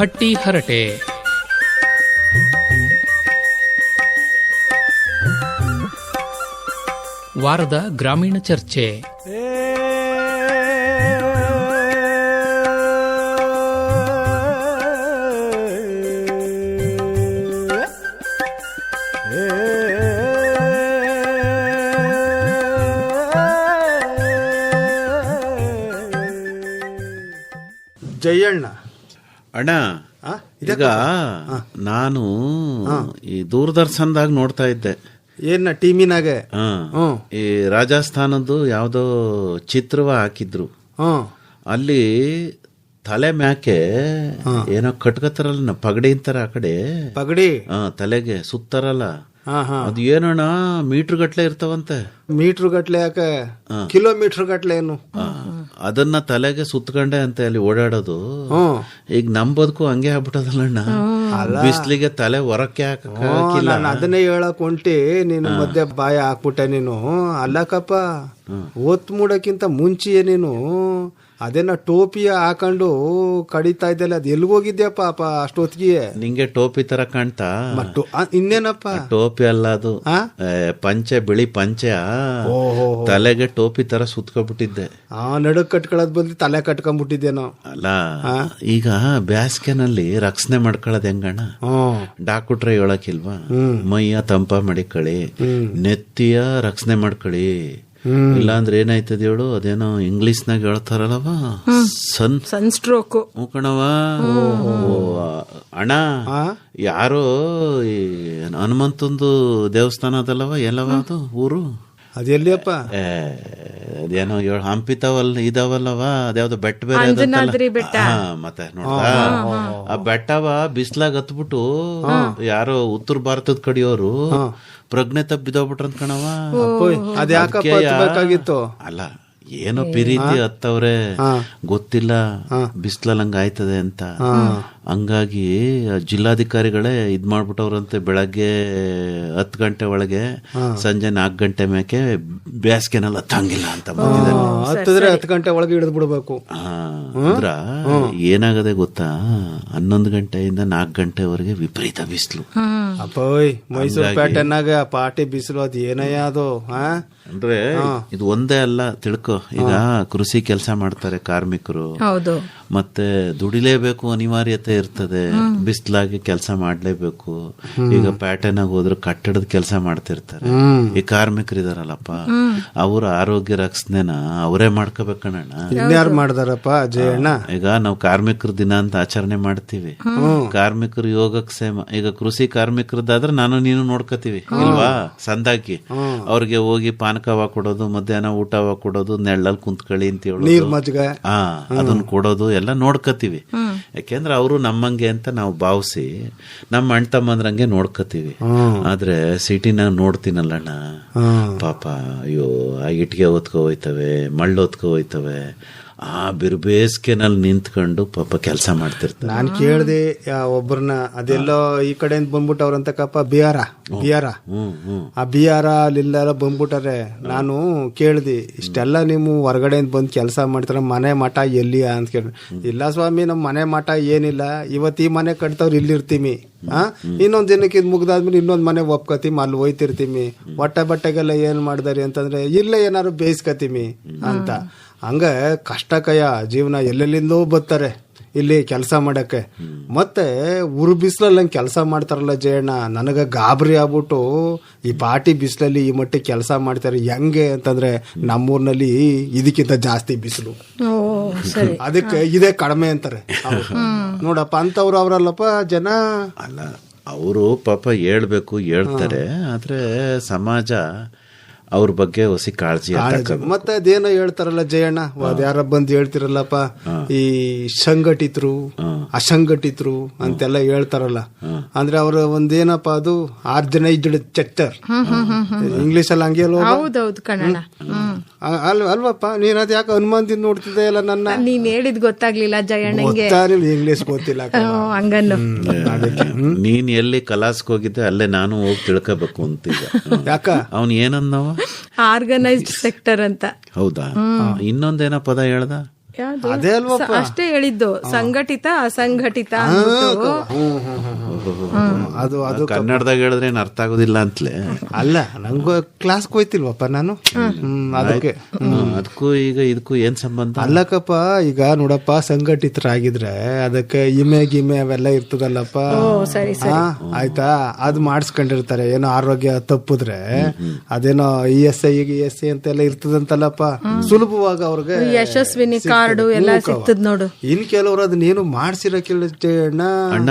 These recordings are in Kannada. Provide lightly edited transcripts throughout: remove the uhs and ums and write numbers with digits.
ಹಟ್ಟಿ ಹರಟೆ. ವಾರದ ಗ್ರಾಮೀಣ ಚರ್ಚೆ. ಜಯಣ್ಣ ಅಣ್ಣ, ಈಗ ನಾನು ಈ ದೂರದರ್ಶನದಾಗ ನೋಡ್ತಾ ಇದ್ದೆ. ಏನ ಟಿವಿನಾಗ ಈ ರಾಜಸ್ಥಾನದ್ದು ಯಾವ್ದೋ ಚಿತ್ರವ ಹಾಕಿದ್ರು. ಅಲ್ಲಿ ತಲೆ ಮ್ಯಾಕೆ ಏನೋ ಕಟ್ಕತ್ತಾರಲ್ಲ, ಪಗಡಿ ಅಂತಾರ ಆ ಕಡೆ, ಪಗಡಿ ತಲೆಗೆ ಸುತ್ತಾರಲ್ಲ, ಅದು ಏನಣ್ಣ ಮೀಟರ್ ಗಟ್ಲೆ ಇರ್ತಾವಂತೆ. ಮೀಟರ್ ಗಟ್ಲೆ ಯಾಕೆ, ಕಿಲೋಮೀಟರ್ ಗಟ್ಲೆ ಏನು? ಅದನ್ನ ತಲೆಗೆ ಸುತ್ತಕೊಂಡೆ ಅಂತ ಅಲ್ಲಿ ಓಡಾಡೋದು. ಈಗ ನಮ್ ಬದುಕು ಹಂಗೆ ಆಗ್ಬಿಟ್ಟದಲ್ಲಣ್ಣ, ಬಿಸ್ಲಿಗೆ ತಲೆ ಹೊರಕ್ಕೆ ಹಾಕಿಲ್ಲ. ಅದನ್ನೇ ಹೇಳಕ್ ಹೊಂಟಿ, ನೀನು ಮಧ್ಯೆ ಬಾಯ ಹಾಕ್ಬಿಟ್ಟೆ ನೀನು. ಅಲ್ಲಕಪ್ಪ, ಒತ್ ಮೂಡಕ್ಕಿಂತ ಮುಂಚೆಯೇ ನೀನು ಅದೇನ ಟೋಪಿಯ ಹಾಕೊಂಡು ಕಡಿತಾ ಇದ್ದಲ್ಲ, ಅದ್ ಎಲ್ಗೋಗಿದ್ಯಪ್ಪ ಅಪ್ಪ ಅಷ್ಟೊತ್ತಿಗೆ? ನಿಂಗೆ ಟೋಪಿ ತರ ಕಾಣ್ತಾ? ಇನ್ನೇನಪ್ಪ? ಟೋಪಿ ಅಲ್ಲ ಅದು, ಪಂಚೆ, ಬಿಳಿ ಪಂಚೆ, ತಲೆಗೆ ಟೋಪಿ ತರ ಸುತ್ಕೊಬಿಟ್ಟಿದ್ದೆ. ನಡುಕ್ ಕಟ್ಕೊಳ್ಳೋದ್ ಬದ್ಲಿ ತಲೆ ಕಟ್ಕೊಂಡ್ಬಿಟ್ಟಿದ್ದೇನೋ. ಅಲ್ಲ, ಈಗ ಬ್ಯಾಸ್ಗೆನಲ್ಲಿ ರಕ್ಷಣೆ ಮಾಡ್ಕೊಳ್ಳೋದ್ ಹೆಂಗಣ್ಣ? ಡಾಕ್ಟ್ರೆ ಹೇಳಕ್ಕಿಲ್ವಾ, ಮೈಯ ತಂಪ ಮಡಿಕಳಿ, ನೆತ್ತಿಯ ರಕ್ಷಣೆ ಮಾಡ್ಕೊಳ್ಳಿ, ಇಲ್ಲಾಂದ್ರೆ ಏನಾಯ್ತದ ಹೇಳು, ಅದೇನೋ ಇಂಗ್ಲಿಷ್ನಾಗ ಹೇಳ್ತಾರಲ್ಲವ, ಸನ್ ಸ್ಟ್ರೋಕ್. ಕಣವ ಅಣ್ಣ, ಯಾರೋ ಈ ಹನುಮಂತಂದು ದೇವಸ್ಥಾನ ಅದಲ್ಲವ, ಎಲ್ಲವ ಅದು ಊರು? ಅದೆಲ್ಲಿಯಪ್ಪ? ಅದೇನೋ ಹಂಪಿತಾವಲ್ಲ ಇದಾವಲ್ಲವ, ಅದ್ಯಾವ್ದು ಬೆಟ್ಟ ಬೇರೆ ಮತ್ತೆ ನೋಡ್ದ, ಆ ಬೆಟ್ಟವ ಬಿಸ್ಲಾಗ ಹತ್ಬಿಟ್ಟು ಯಾರೋ ಉತ್ತರ ಭಾರತದ ಕಡೆಯವರು ಪ್ರಜ್ಞೆ ತಪ್ಪಿದೋಗ್ಬಿಟ್ರಂತ ಕಣವ. ಅದ್ಯಾಕಾಗಿತ್ತು? ಅಲ್ಲ, ಏನೋ ಪಿರೀತಿ ಹತ್ತವ್ರೆ ಗೊತ್ತಿಲ್ಲ, ಬಿಸ್ಲಲ್ಲಿ ಹಂಗ ಆಯ್ತದೆ ಅಂತ. ಹಂಗಾಗಿ ಜಿಲ್ಲಾಧಿಕಾರಿಗಳೇ ಇದ್ ಮಾಡ್ಬಿಟ್ಟವ್ರಂತೆ, ಬೆಳಗ್ಗೆ 10 ಗಂಟೆ ಒಳಗೆ ಸಂಜೆ 4 ಗಂಟೆ ಮೇಕೆ ಬೇಸಿಗೆನಲ್ಲಿ ಹತ್ತಂಗಿಲ್ಲ ಅಂತ ಬಂದಿದ್ದಾರೆ. 10 ಗಂಟೆ ಒಳಗೆ ಹಿಡಿದು ಬಿಡ್ಬೇಕು. ಅಂದ್ರ ಏನಾಗದೆ ಗೊತ್ತಾ, 11 ಗಂಟೆಯಿಂದ 4 ಗಂಟೆವರೆಗೆ ವಿಪರೀತ ಬಿಸಿಲು. ಅಪ್ಪೋಯ್, ಮೈಸೂರು ಪ್ಯಾಟರ್ನಾಗ ಪಾಟಿ ಬಿಸಿಲು, ಅದು ಏನಯ್ಯ ಅದು? ಅಂದ್ರೆ ಇದು ಒಂದೇ ಅಲ್ಲ ತಿಳ್ಕೊ. ಈಗ ಕೃಷಿ ಕೆಲಸ ಮಾಡ್ತಾರೆ ಕಾರ್ಮಿಕರು, ಮತ್ತೆ ದುಡಿಲೇಬೇಕು, ಅನಿವಾರ್ಯತೆ ಇರ್ತದೆ, ಬಿಸ್ಲಾಗಿ ಕೆಲಸ ಮಾಡ್ಲೇಬೇಕು. ಈಗ ಪ್ಯಾಟರ್ನ್ ಆಗಿ ಹೋದ್ರೆ ಕಟ್ಟಡದ ಕೆಲಸ ಮಾಡ್ತಿರ್ತಾರೆ. ಈ ಕಾರ್ಮಿಕರು ಇದಾರಲ್ಲಪ್ಪ, ಅವ್ರ ಆರೋಗ್ಯ ರಕ್ಷಣೆನ ಅವರೇ ಮಾಡ್ಕೋಬೇಕಣ್ಣ. ಯಾರು ಮಾಡ್ದಾರಪ್ಪ ಜಯಣ್ಣ? ಈಗ ನಾವು ಕಾರ್ಮಿಕರ ದಿನ ಅಂತ ಆಚರಣೆ ಮಾಡ್ತೀವಿ, ಕಾರ್ಮಿಕರು ಯೋಗಕ್ಷೇಮ. ಈಗ ಕೃಷಿ ಕಾರ್ಮಿಕರದಾದ್ರೆ ನಾನು ನೀನು ನೋಡ್ಕೋತೀವಿ ಇಲ್ವಾ, ಸಂದಾಕಿ ಅವ್ರಿಗೆ ಹೋಗಿ ಪಾನಕವ ಕೊಡೋದು, ಮಧ್ಯಾಹ್ನ ಊಟವ ಕೊಡೋದು, ನೆಳ್ಳಲ್ಲಿ ಕುಂತ್ಕೊಳ್ಳಿ ಅಂತ ಹೇಳೋದು, ಅದನ್ನ ಕೊಡೋದು ಎಲ್ಲ ನೋಡ್ಕೋತೀವಿ. ಯಾಕೆಂದ್ರೆ ಅವರು ನಮ್ಮಂಗೆ ಅಂತ ನಾವು ಭಾವಿಸಿ ನಮ್ಮ ಅಣ್ಣ ತಮ್ಮಂದ್ರಂಗೆ ನೋಡ್ಕೋತೀವಿ. ಆದ್ರೆ ಸಿಟಿನ ನೋಡ್ತೀನಲ್ಲಣ್ಣ, ಪಾಪ ಅಯ್ಯೋ, ಆ ಇಟ್ಗೆ ಹೊತ್ಕೊ ಹೋಯ್ತವೆ, ಮಳ್ಳು ಹೊತ್ಕೊ ಹೋಯ್ತವೆ, ಆ ಬಿರುಬೇಸ್ಗೆನಲ್ಲಿ ನಿಂತ್ಕೊಂಡು ಪಾಪ ಕೆಲಸ ಮಾಡ್ತಿರ್ತಾರೆ. ನಾನ್ ಕೇಳ್ದೆ ಒಬ್ಬರನ್ನ, ಅದೆಲ್ಲೋ ಈ ಕಡೆಯಿಂದ ಬಂದ್ಬಿಟ್ಟವ್ರಂತಕ್ಕಪ್ಪ, ಬಿಹಾರ ಆ ಬಿಹಾರ ಅಲ್ಲೆಲ್ಲ ಬಂದ್ಬಿಟ್ಟಾರೆ. ನಾನು ಕೇಳ್ದಿ, ಇಷ್ಟೆಲ್ಲ ನೀವು ಹೊರಗಡೆಯಿಂದ ಬಂದು ಕೆಲಸ ಮಾಡ್ತಾರ, ಮನೆ ಮಠ ಎಲ್ಲಿ ಅಂತ ಕೇಳಿ. ಇಲ್ಲ ಸ್ವಾಮಿ, ನಮ್ ಮನೆ ಮಠ ಏನಿಲ್ಲ, ಇವತ್ತು ಈ ಮನೆ ಕಟ್ತವ್ರು ಇಲ್ಲಿರ್ತೀವಿ, ಇನ್ನೊಂದ್ ದಿನಕ್ಕೆ ಇದು ಮುಗ್ದಾದ್ಮೇಲೆ ಇನ್ನೊಂದ್ ಮನೆ ಒಪ್ಕತೀವಿ, ಅಲ್ಲಿ ಹೋಯ್ತಿರ್ತೀವಿ. ಬಟ್ಟೆಗೆಲ್ಲ ಏನ್ ಮಾಡ್ದಾರಿ ಅಂತಂದ್ರೆ, ಇಲ್ಲೇ ಏನಾದ್ರು ಬೇಯಿಸ್ಕತೀವಿ ಅಂತ. ಹಂಗ ಕಷ್ಟಕಯ ಜೀವನ, ಎಲ್ಲೆಲ್ಲಿಂದೋ ಬರ್ತಾರೆ ಇಲ್ಲಿ ಕೆಲಸ ಮಾಡಕ್ಕೆ. ಮತ್ತೆ ಉರು ಬಿಸಿಲಲ್ಲಿ ಹಂಗೆ ಕೆಲಸ ಮಾಡ್ತಾರಲ್ಲ ಜಯಣ್ಣ, ನನಗ ಗಾಬರಿ ಆಗ್ಬಿಟ್ಟು, ಈ ಪಾಟಿ ಬಿಸಿಲಲ್ಲಿ ಈ ಮಟ್ಟಿಗೆ ಕೆಲಸ ಮಾಡ್ತಾರೆ ಹೆಂಗೆ ಅಂತಂದ್ರೆ, ನಮ್ಮೂರ್ನಲ್ಲಿ ಇದಕ್ಕಿಂತ ಜಾಸ್ತಿ ಬಿಸಿಲು, ಅದಕ್ಕೆ ಇದೇ ಕಡಿಮೆ ಅಂತಾರೆ. ನೋಡಪ್ಪ, ಅಂತವ್ರು ಅವರಲ್ಲಪ್ಪ ಜನ. ಅಲ್ಲ, ಅವರು ಪಾಪ ಹೇಳ್ಬೇಕು, ಹೇಳ್ತಾರೆ, ಆದ್ರೆ ಸಮಾಜ ಅವ್ರ ಬಗ್ಗೆ ಹೊಸಿ ಕಾಳಜಿ. ಮತ್ತೆ ಅದೇನೋ ಹೇಳ್ತಾರಲ್ಲ ಜಯಣ್ಣ, ಯಾರ ಬಂದು ಹೇಳ್ತಿರಲ್ಲಪ್ಪ, ಈ ಸಂಘಟಿತರು ಅಸಂಘಟಿತರು ಅಂತೆಲ್ಲ ಹೇಳ್ತಾರಲ್ಲ. ಅಂದ್ರೆ ಅವ್ರ ಒಂದೇನಪ್ಪ, ಅದು ಆರ್ಗನೈಸ್ಡ್ ಸೆಕ್ಟರ್, ಇಂಗ್ಲಿಷ್ ಅಲ್ಲಿ ಹಂಗೆ ಅಲ್ವಪ್ಪ. ನೀನ್ ಅದ್ ಯಾಕೆ ಅನುಮಾನದಿಂದ ನೋಡ್ತಿದ್ದೆ ಅಲ್ಲ ನನ್ನ? ನೀನ್ ಹೇಳಿದ್ ಗೊತ್ತಾಗ್ಲಿಲ್ಲ ಜಯಣ್ಣಂಗೆ, ಇಂಗ್ಲಿಷ್ ಗೊತ್ತಿಲ್ಲ. ನೀನ್ ಎಲ್ಲಿ ಕಲಾಸ್ಗೆ ಹೋಗಿದ್ದೆ ಅಲ್ಲೇ ನಾನು ಹೋಗಿ ತಿಳ್ಕೋಬೇಕು ಅಂತೀಗ. ಯಾಕ ಅವನ್ ಏನಂದವ? ಆರ್ಗನೈಸ್ಡ್ ಸೆಕ್ಟರ್ ಅಂತ. ಹೌದಾ? ಇನ್ನೊಂದೇನ ಪದ ಹೇಳ್ದ? ಯಾವ್ದು? ಅದೇ ಅಲ್ವಪ್ಪ. ಅಷ್ಟೇ ಹೇಳಿದ್ದು, ಸಂಘಟಿತ ಅಸಂಘಟಿತ ಅಂದ್ಬಿಟ್ಟು. ಅದು ಅದು ಕನ್ನಡದಾಗ ಹೇಳಿದ್ರೆ ಏನ್ ಅರ್ಥ ಆಗೋದಿಲ್ಲ ಅಂತಲೇ. ಅಲ್ಲ, ನಂಗೂ ಕ್ಲಾಸ್ ಹೋಯ್ತಿಲ್ವಪ್ಪ ನಾನು. ಅದಕ್ಕೆ ಅದಕ್ಕೂ ಈಗ ಇದಕ್ಕೂ ಏನ್ ಸಂಬಂಧ? ಅಲ್ಲಕ್ಕಪ್ಪ, ಈಗ ನೋಡಪ್ಪ, ಸಂಘಟಿತರಾಗಿದ್ರೆ ಅದಕ್ಕೆ ಇಮೆ ಗಿಮೆ ಅವೆಲ್ಲ ಇರ್ತದಲ್ಲಪ್ಪ. ಸರಿ ಆಯ್ತಾ, ಅದು ಮಾಡಿಸ್ಕೊಂಡಿರ್ತಾರೆ. ಏನೋ ಆರೋಗ್ಯ ತಪ್ಪಿದ್ರೆ ಅದೇನೋ ESI ಅಂತೆಲ್ಲ ಇರ್ತದಂತಲ್ಲಪ್ಪ, ಸುಲಭವಾಗಿ ಅವ್ರಿಗೆ ಯಶಸ್ವಿನಿ ಕಾರ್ಡು ಎಲ್ಲ ಸಿಗ್ತದ ನೋಡು. ಇನ್ ಕೆಲವರು ಅದನ್ನೇನು ಮಾಡ್ಸಿರಕ್ಕಿಲ್ಲ ಅಣ್ಣ.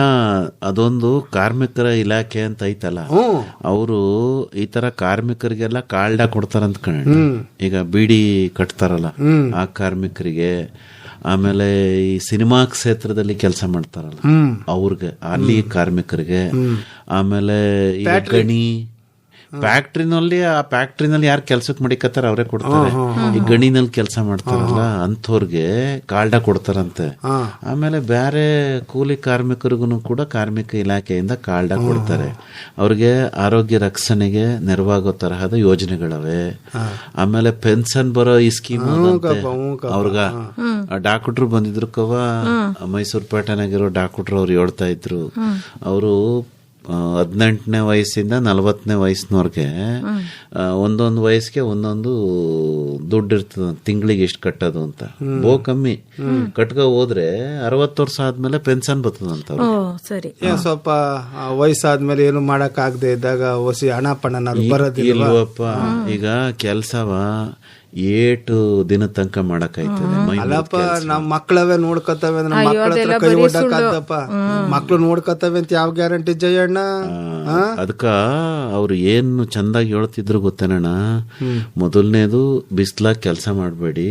ಅದೊಂದು ಕಾರ್ಮಿಕರ ಇಲಾಖೆ ಅಂತ ಐತಲ್ಲ, ಅವರು ಈ ತರ ಕಾರ್ಮಿಕರಿಗೆಲ್ಲ ಕಾರ್ಡ ಕೊಡ್ತಾರಂತ ಕಣ. ಈಗ ಬೀಡಿ ಕಟ್ತಾರಲ್ಲ ಆ ಕಾರ್ಮಿಕರಿಗೆ, ಆಮೇಲೆ ಈ ಸಿನಿಮಾ ಕ್ಷೇತ್ರದಲ್ಲಿ ಕೆಲಸ ಮಾಡ್ತಾರಲ್ಲ ಅವ್ರಿಗೆ, ಅಲ್ಲಿ ಕಾರ್ಮಿಕರಿಗೆ, ಆಮೇಲೆ ಈಗ ಗಣಿ ಫ್ಯಾಕ್ಟ್ರಿನಲ್ಲಿ, ಆ ಫ್ಯಾಕ್ಟ್ರಿನಲ್ಲಿ ಯಾರು ಕೆಲ್ಸಕ್ಕೆ ಮಡಿಕತ್ತಾರ ಅವರೇ ಕೊಡ್ತಾರೆ. ಈ ಗಣಿನಲ್ಲಿ ಕೆಲಸ ಮಾಡ್ತಾರಲ್ಲ ಅಂಥವ್ರಿಗೆ ಕಾರ್ಡ ಕೊಡ್ತಾರಂತೆ. ಆಮೇಲೆ ಬೇರೆ ಕೂಲಿ ಕಾರ್ಮಿಕರಿಗೂ ಕೂಡ ಕಾರ್ಮಿಕ ಇಲಾಖೆಯಿಂದ ಕಾರ್ಡ ಕೊಡ್ತಾರೆ. ಅವ್ರಿಗೆ ಆರೋಗ್ಯ ರಕ್ಷಣೆಗೆ ನೆರವಾಗೋ ತರಹದ ಯೋಜನೆಗಳವೆ. ಆಮೇಲೆ ಪೆನ್ಷನ್ ಬರೋ ಈ ಸ್ಕೀಮ್ ಅವ್ರಗ ಡಾಕ್ಟ್ರು ಬಂದಿದ್ರು ಕವ, ಮೈಸೂರು ಪೇಟೆನಾಗಿರೋ ಡಾಕ್ಟ್ರು ಅವ್ರು ಹೇಳ್ತಾ ಇದ್ರು. ಅವರು 18ನೇ ವಯಸ್ಸಿಂದ 40ನೇ ವಯಸ್ಸಿನವ್ರಿಗೆ ಒಂದೊಂದು ವಯಸ್ಸಿಗೆ ಒಂದೊಂದು ದುಡ್ಡು ಇರ್ತದ, ತಿಂಗಳಿಗೆ ಎಷ್ಟು ಕಟ್ಟೋದು ಅಂತ. ಕಮ್ಮಿ ಕಟ್ಕೊ ಹೋದ್ರೆ 60 ವರ್ಷ ಆದ್ಮೇಲೆ ಪೆನ್ಷನ್ ಬರ್ತದಂತ. ಸ್ವಲ್ಪ ವಯಸ್ಸಾದ್ಮೇಲೆ ಏನು ಮಾಡಕ್ ಆಗದೆ ಇದ್ದಾಗ ಹೊಸಿ ಹಣ ಪಣ ಬರೋದಿಲ್ಲಪ್ಪ. ಈಗ ಕೆಲ್ಸವ ಏಟು ದಿನ ತನಕ ಮಾಡಕ್ಕಾಯ್ತದೆ. ಅಲ್ಲಪ್ಪ, ನಮ್ ಮಕ್ಳವೇ ನೋಡ್ಕೊತವೆ, ನಮ್ಮ ಮಕ್ಳ ಹತ್ರ ಕೈ ಒಡ್ಡಕ್ಕಾಗ್ತಪ್ಪ. ಮಕ್ಳು ನೋಡ್ಕೊತವೆ ಅಂತ ಯಾವ ಗ್ಯಾರಂಟಿ ಜಯಣ್ಣ? ಅದಕ್ಕ ಅವ್ರು ಏನು ಚಂದಾಗಿ ಹೇಳ್ತಿದ್ರು ಗೊತ್ತೇನಣ್ಣ? ಮೊದಲನೇದು ಬಿಸ್ಲಾಗ್ ಕೆಲಸ ಮಾಡಬೇಡಿ,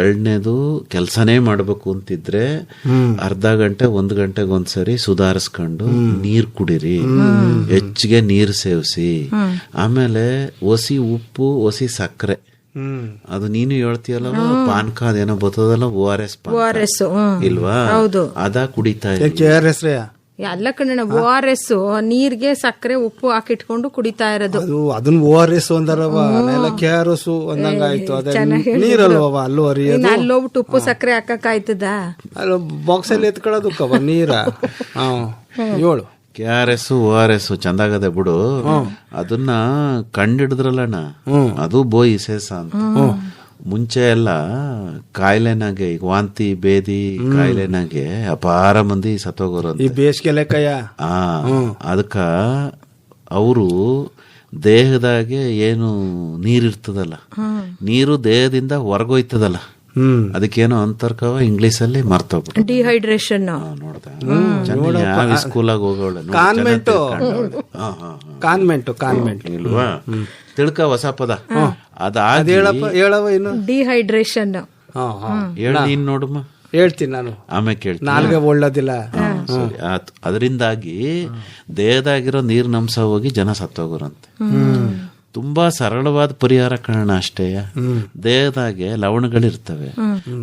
ಎರಡನೇದು ಕೆಲಸನೇ ಮಾಡ್ಬೇಕು ಅಂತಿದ್ರೆ ಅರ್ಧ ಗಂಟೆ 1 ಗಂಟೆಗೆ ಒಂದ್ಸರಿ ಸುಧಾರಿಸ್ಕೊಂಡು ನೀರ್ ಕುಡಿರಿ, ಹೆಚ್ಚಿಗೆ ನೀರ್ ಸೇವಿಸಿ. ಆಮೇಲೆ ಒಸಿ ಉಪ್ಪು, ಒಸಿ ಸಕ್ಕರೆ, ಅದು ನೀನು ಹೇಳ್ತೀಯಲ್ಲ ಪಾನ್ಕ, ಅದೇನೋ ಬರ್ತದಲ್ಲ ORS ಇಲ್ವಾ, ಅದ ಕುಡಿತಾ ಇದ್ದೀವಿ. ಎಲ್ಲ ಕಣ್ಣ ORS ನೀರ್ಗೆ ಸಕ್ಕರೆ ಉಪ್ಪು ಹಾಕಿಟ್ಕೊಂಡು ಕುಡಿತಾ ಇರೋದು. ಅದನ್ನ ORS ಅಂದಾರವ, KRS ಅಂದಂಗ ಆಯ್ತು. ಅದೇ ನೀರಲ್ವ ಅಲ್ಲೂ ಹರಿಯೋದು. ಅಲ್ಲೋಗ್ಬಿಟ್ಟು ಉಪ್ಪು ಸಕ್ಕರೆ ಹಾಕಕ್ ಆಯ್ತದ? ಅಲ್ಲ, ಬಾಕ್ಸ್ ಅಲ್ಲಿ ಎತ್ಕೊಳ್ಳೋದು ಕವ ನೀರ. ಹೇಳು. KRS ORS ಚಂದಾಗದೆ ಬಿಡು. ಅದನ್ನ ಕಂಡಿಡಿದ್ರಲ್ಲಣ್ಣ, ಅದು ಬೋಯಿಸೇಸ ಅಂತ. ಮುಂಚೆ ಎಲ್ಲ ಕಾಯಿಲೆನಾಗೆ, ಈಗ ವಾಂತಿ ಬೇದಿ ಕಾಯಿಲೆನಾಗೆ ಅಪಾರ ಮಂದಿ ಸತ್ತೋಗೋರು ಈ ಬೇಸಿಗೆ ಲೆಕ್ಕಯ್ಯ. ಅದಕ್ಕ ಅವರು ದೇಹದಾಗೆ ಏನು ನೀರಿರ್ತದಲ್ಲ, ನೀರು ದೇಹದಿಂದ ಹೊರಗೋಯ್ತದಲ್ಲ, ಅದಕ್ಕೇನೋ ಅಂತರ್ಕವ ಇಂಗ್ಲಿಷ್ ಅಲ್ಲಿ ಮರ್ತೋಗ್ಬಿಟ್ಟು ಡಿಹೈಡ್ರೇಷನ್. ನೋಡ್ದ ಸ್ಕೂಲಾಗ ಹೋಗೋಳೆ ಕಾನ್ವೆಂಟ್ ಇಲ್ವಾ, ತಿಳ್ಕ ಹೊಸ ಪದ ಹೇಳವ. ಇನ್ನು ಡಿಹೈಡ್ರೇಷನ್ ಹೇಳಿ ನೀನ್ ನೋಡಮ್ಮ. ಹೇಳ್ತೀನಿ ನಾನು, ಆಮೇಲೆ ಕೇಳ್ತೀನಿ. ನಾಲ್ಗೆ ಒಳ್ಳೋದಿಲ್ಲ. ಸರಿ ಆತು. ಅದರಿಂದಾಗಿ ದೇಹದಾಗಿರೋ ನೀರಿನಂಶ ಹೋಗಿ ಜನ ಸತ್ತೋಗೋರಂತೆ. ತುಂಬಾ ಸರಳವಾದ ಪರಿಹಾರ ಕಾರಣ ಅಷ್ಟೇ. ದೇಹದಾಗೆ ಲವಣಗಳಿರ್ತವೆ,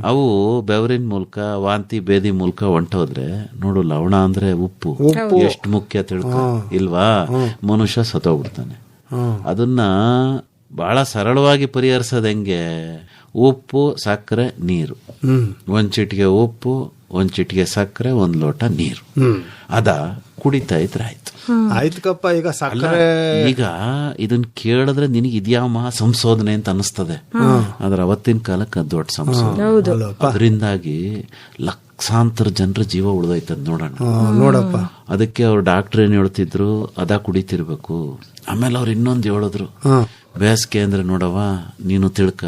ಅವು ಬೆವರಿನ ಮೂಲಕ, ವಾಂತಿ ಬೇದಿ ಮೂಲಕ ಹೊಂಟೋದ್ರೆ ನೋಡು, ಲವಣ ಅಂದ್ರೆ ಉಪ್ಪು ಎಷ್ಟು ಮುಖ್ಯ ತಿಳ್ಕೊ ಇಲ್ವಾ, ಮನುಷ್ಯ ಸತ್ತೋಗ್ಬಿಡ್ತಾನೆ. ಅದನ್ನ ಬಹಳ ಸರಳವಾಗಿ ಪರಿಹರಿಸೋದು ಹೆಂಗೆ? ಉಪ್ಪು, ಸಕ್ಕರೆ, ನೀರು. 1 ಚಿಟಿಕೆ ಉಪ್ಪು, 1 ಚಿಟಿಕೆ ಸಕ್ಕರೆ, 1 ಲೋಟ ನೀರು, ಅದ ಕುಡಿತಾ ಇದ್ರೆ ಆಯ್ತು. ಆಯ್ತುಕಪ್ಪ. ಈಗ ಸಕ್ಕರೆ, ಈಗ ಇದನ್ನ ಕೇಳಿದ್ರೆ ನಿನಗೆ ಇದ್ಯಾವ ಮಹಾ ಸಂಶೋಧನೆ ಅಂತ ಅನಿಸ್ತದೆ, ಆದ್ರೆ ಅವತ್ತಿನ ಕಾಲಕ್ಕೆ ದೊಡ್ಡ ಸಂಶೋಧನೆ. ಅದರಿಂದಾಗಿ ಲಕ್ಷಾಂತರ ಜನರ ಜೀವ ಉಳಿದೈತದ ನೋಡೋಣ. ನೋಡಪ್ಪ, ಅದಕ್ಕೆ ಅವ್ರು ಡಾಕ್ಟರ್ ಏನ್ ಹೇಳ್ತಿದ್ರು, ಅದ ಕುಡಿತಿರ್ಬೇಕು. ಆಮೇಲೆ ಅವ್ರು ಇನ್ನೊಂದು ಹೇಳಿದ್ರು, ಬೇಸಿಗೆ ಅಂದ್ರೆ ನೋಡವ ನೀನು ತಿಳ್ಕ,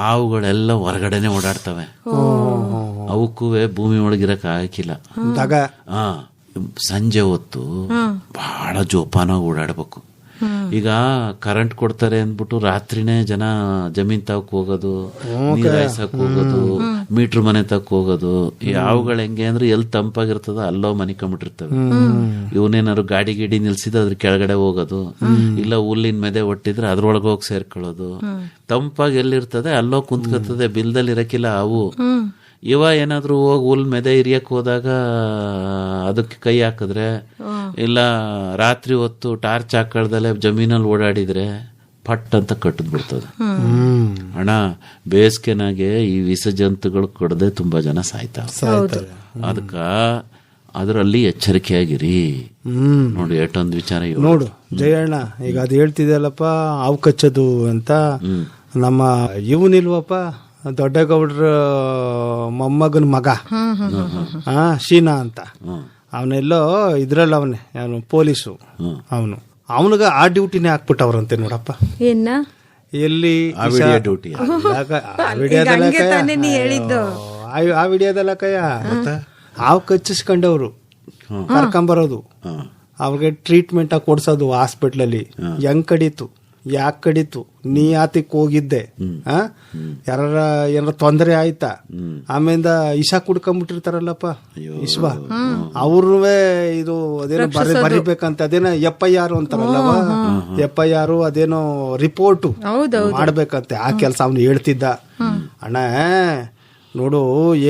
ಹಾವುಗಳೆಲ್ಲ ಹೊರಗಡೆನೆ ಓಡಾಡ್ತವೆ, ಅವಕ್ಕೂ ಭೂಮಿ ಒಳಗಿರಕ್ ಆಗಿಲ್ಲ. ಸಂಜೆ ಹೊತ್ತು ಬಹಳ ಜೋಪಾನಾಗಿ ಓಡಾಡ್ಬೇಕು. ಈಗ ಕರೆಂಟ್ ಕೊಡ್ತಾರೆ ಅಂದ್ಬಿಟ್ಟು ರಾತ್ರಿನೇ ಜನ ಜಮೀನ್ ತಕ್ ಹೋಗೋದು, ನೀರ್ ಹಾಯ್ಸಕ್ ಹೋಗೋದು, ಮೀಟರ್ ಮನೆ ತಕ್ ಹೋಗೋದು. ಈ ಹಾವುಗಳು ಹೆಂಗೆ ಅಂದ್ರೆ ಎಲ್ಲಿ ತಂಪಾಗಿರ್ತದ ಅಲ್ಲೋ ಮನಿಕೊಂಡ್ಬಿಟ್ಟಿರ್ತವೆ. ಇವನೇನಾದ್ರು ಗಾಡಿ ಗಿಡಿ ನಿಲ್ಸಿದ್ರೆ ಅದ್ರ ಕೆಳಗಡೆ ಹೋಗೋದು, ಇಲ್ಲ ಹುಲ್ಲಿನ ಮೆದೆ ಒಟ್ಟಿದ್ರೆ ಅದ್ರೊಳಗೆ ಹೋಗಿ ಸೇರ್ಕೊಳ್ಳೋದು. ತಂಪಾಗಿ ಎಲ್ಲಿರ್ತದೆ ಅಲ್ಲೋ ಕುಂತ್ಕೊತದೆ, ಬಿಲ್ದಲ್ಲಿ ಇರಕ್ಕಿಲ್ಲ ಹಾವು. ಇವ ಏನಾದ್ರು ಹೋಗಿ ಹುಲ್ ಮೆದೆ ಹಿರಿಯಕ್ ಹೋದಾಗ ಅದಕ್ಕೆ ಕೈ ಹಾಕಿದ್ರೆ, ಇಲ್ಲ ರಾತ್ರಿ ಹೊತ್ತು ಟಾರ್ಚ್ ಹಾಕಳ್ದಲೆ ಜಮೀನಲ್ಲಿ ಓಡಾಡಿದ್ರೆ ಪಟ್ ಅಂತ ಕಟ್ಟದ್ ಬಿಡ್ತದೆ. ಅಣ್ಣ ಬೇಸಿಗೆನಾಗೆ ಈ ವಿಷ ಜಂತುಗಳು ಕಡದೆ ತುಂಬಾ ಜನ ಸಾಯ್ತಾವ. ಅದಕ್ಕ ಅದರಲ್ಲಿ ಎಚ್ಚರಿಕೆಯಾಗಿರಿ. ನೋಡಿ ಎಷ್ಟೊಂದು ವಿಚಾರ ನೋಡು ಜಯಣ್ಣ, ಈಗ ಅದು ಹೇಳ್ತಿದ್ದಲ್ಲಪ್ಪ ಹಾವು ಕಚ್ಚೋದು ಅಂತ. ನಮ್ಮ ಇವನಿಲ್ವಪ್ಪ ದೊಡ್ಡಗೌಡ್ರ ಮೊಮ್ಮಗನ ಮಗ ಶೀನಾ ಅಂತ, ಅವನೆಲ್ಲೋ ಇದ್ರಲ್ಲ ಅವನು ಪೊಲೀಸು. ಅವನಿಗೆ ಆ ಡ್ಯೂಟಿನೇ ಹಾಕ್ಬಿಟ್ಟವ್ರಂತೆ ನೋಡಪ್ಪ. ಏನ ಎಲ್ಲಿ ಡ್ಯೂಟಿ ಆ ವಿಡಿಯೋದಲ್ಲ ಕಯ್ಯ, ಹಾವು ಕಚ್ಚಿಸ್ಕೊಂಡವ್ರು ಕರ್ಕೊಂಬರೋದು, ಅವ್ರಿಗೆ ಟ್ರೀಟ್ಮೆಂಟ್ ಕೊಡ್ಸೋದು ಹಾಸ್ಪಿಟ್ಲಲ್ಲಿ. ಹೆಂಗ್ ಕಡೀತು, ಯಾಕೆ ಕಡೀತು, ನೀ ಯಾತಿಕ್ ಹೋಗಿದ್ದೆ, ಏನಾರ ತೊಂದರೆ ಆಯ್ತಾ, ಆಮೇಲಿಂದ ಇಶಾ ಕುಡ್ಕೊಂಡ್ಬಿಟ್ಟಿರ್ತಾರಲ್ಲಪ್ಪ ಇಶ್ವ, ಅವ್ರವೇ ಇದು ಅದೇನೋ ಬರಿಬೇಕಂತ, ಅದೇನೋ FIR ಅಂತಾರಲ್ಲವ, FIR ಅದೇನೋ ರಿಪೋರ್ಟ್ ಮಾಡ್ಬೇಕಂತೆ. ಆ ಕೆಲಸ ಅವ್ನು ಹೇಳ್ತಿದ್ದ. ಅಣ್ಣ ನೋಡು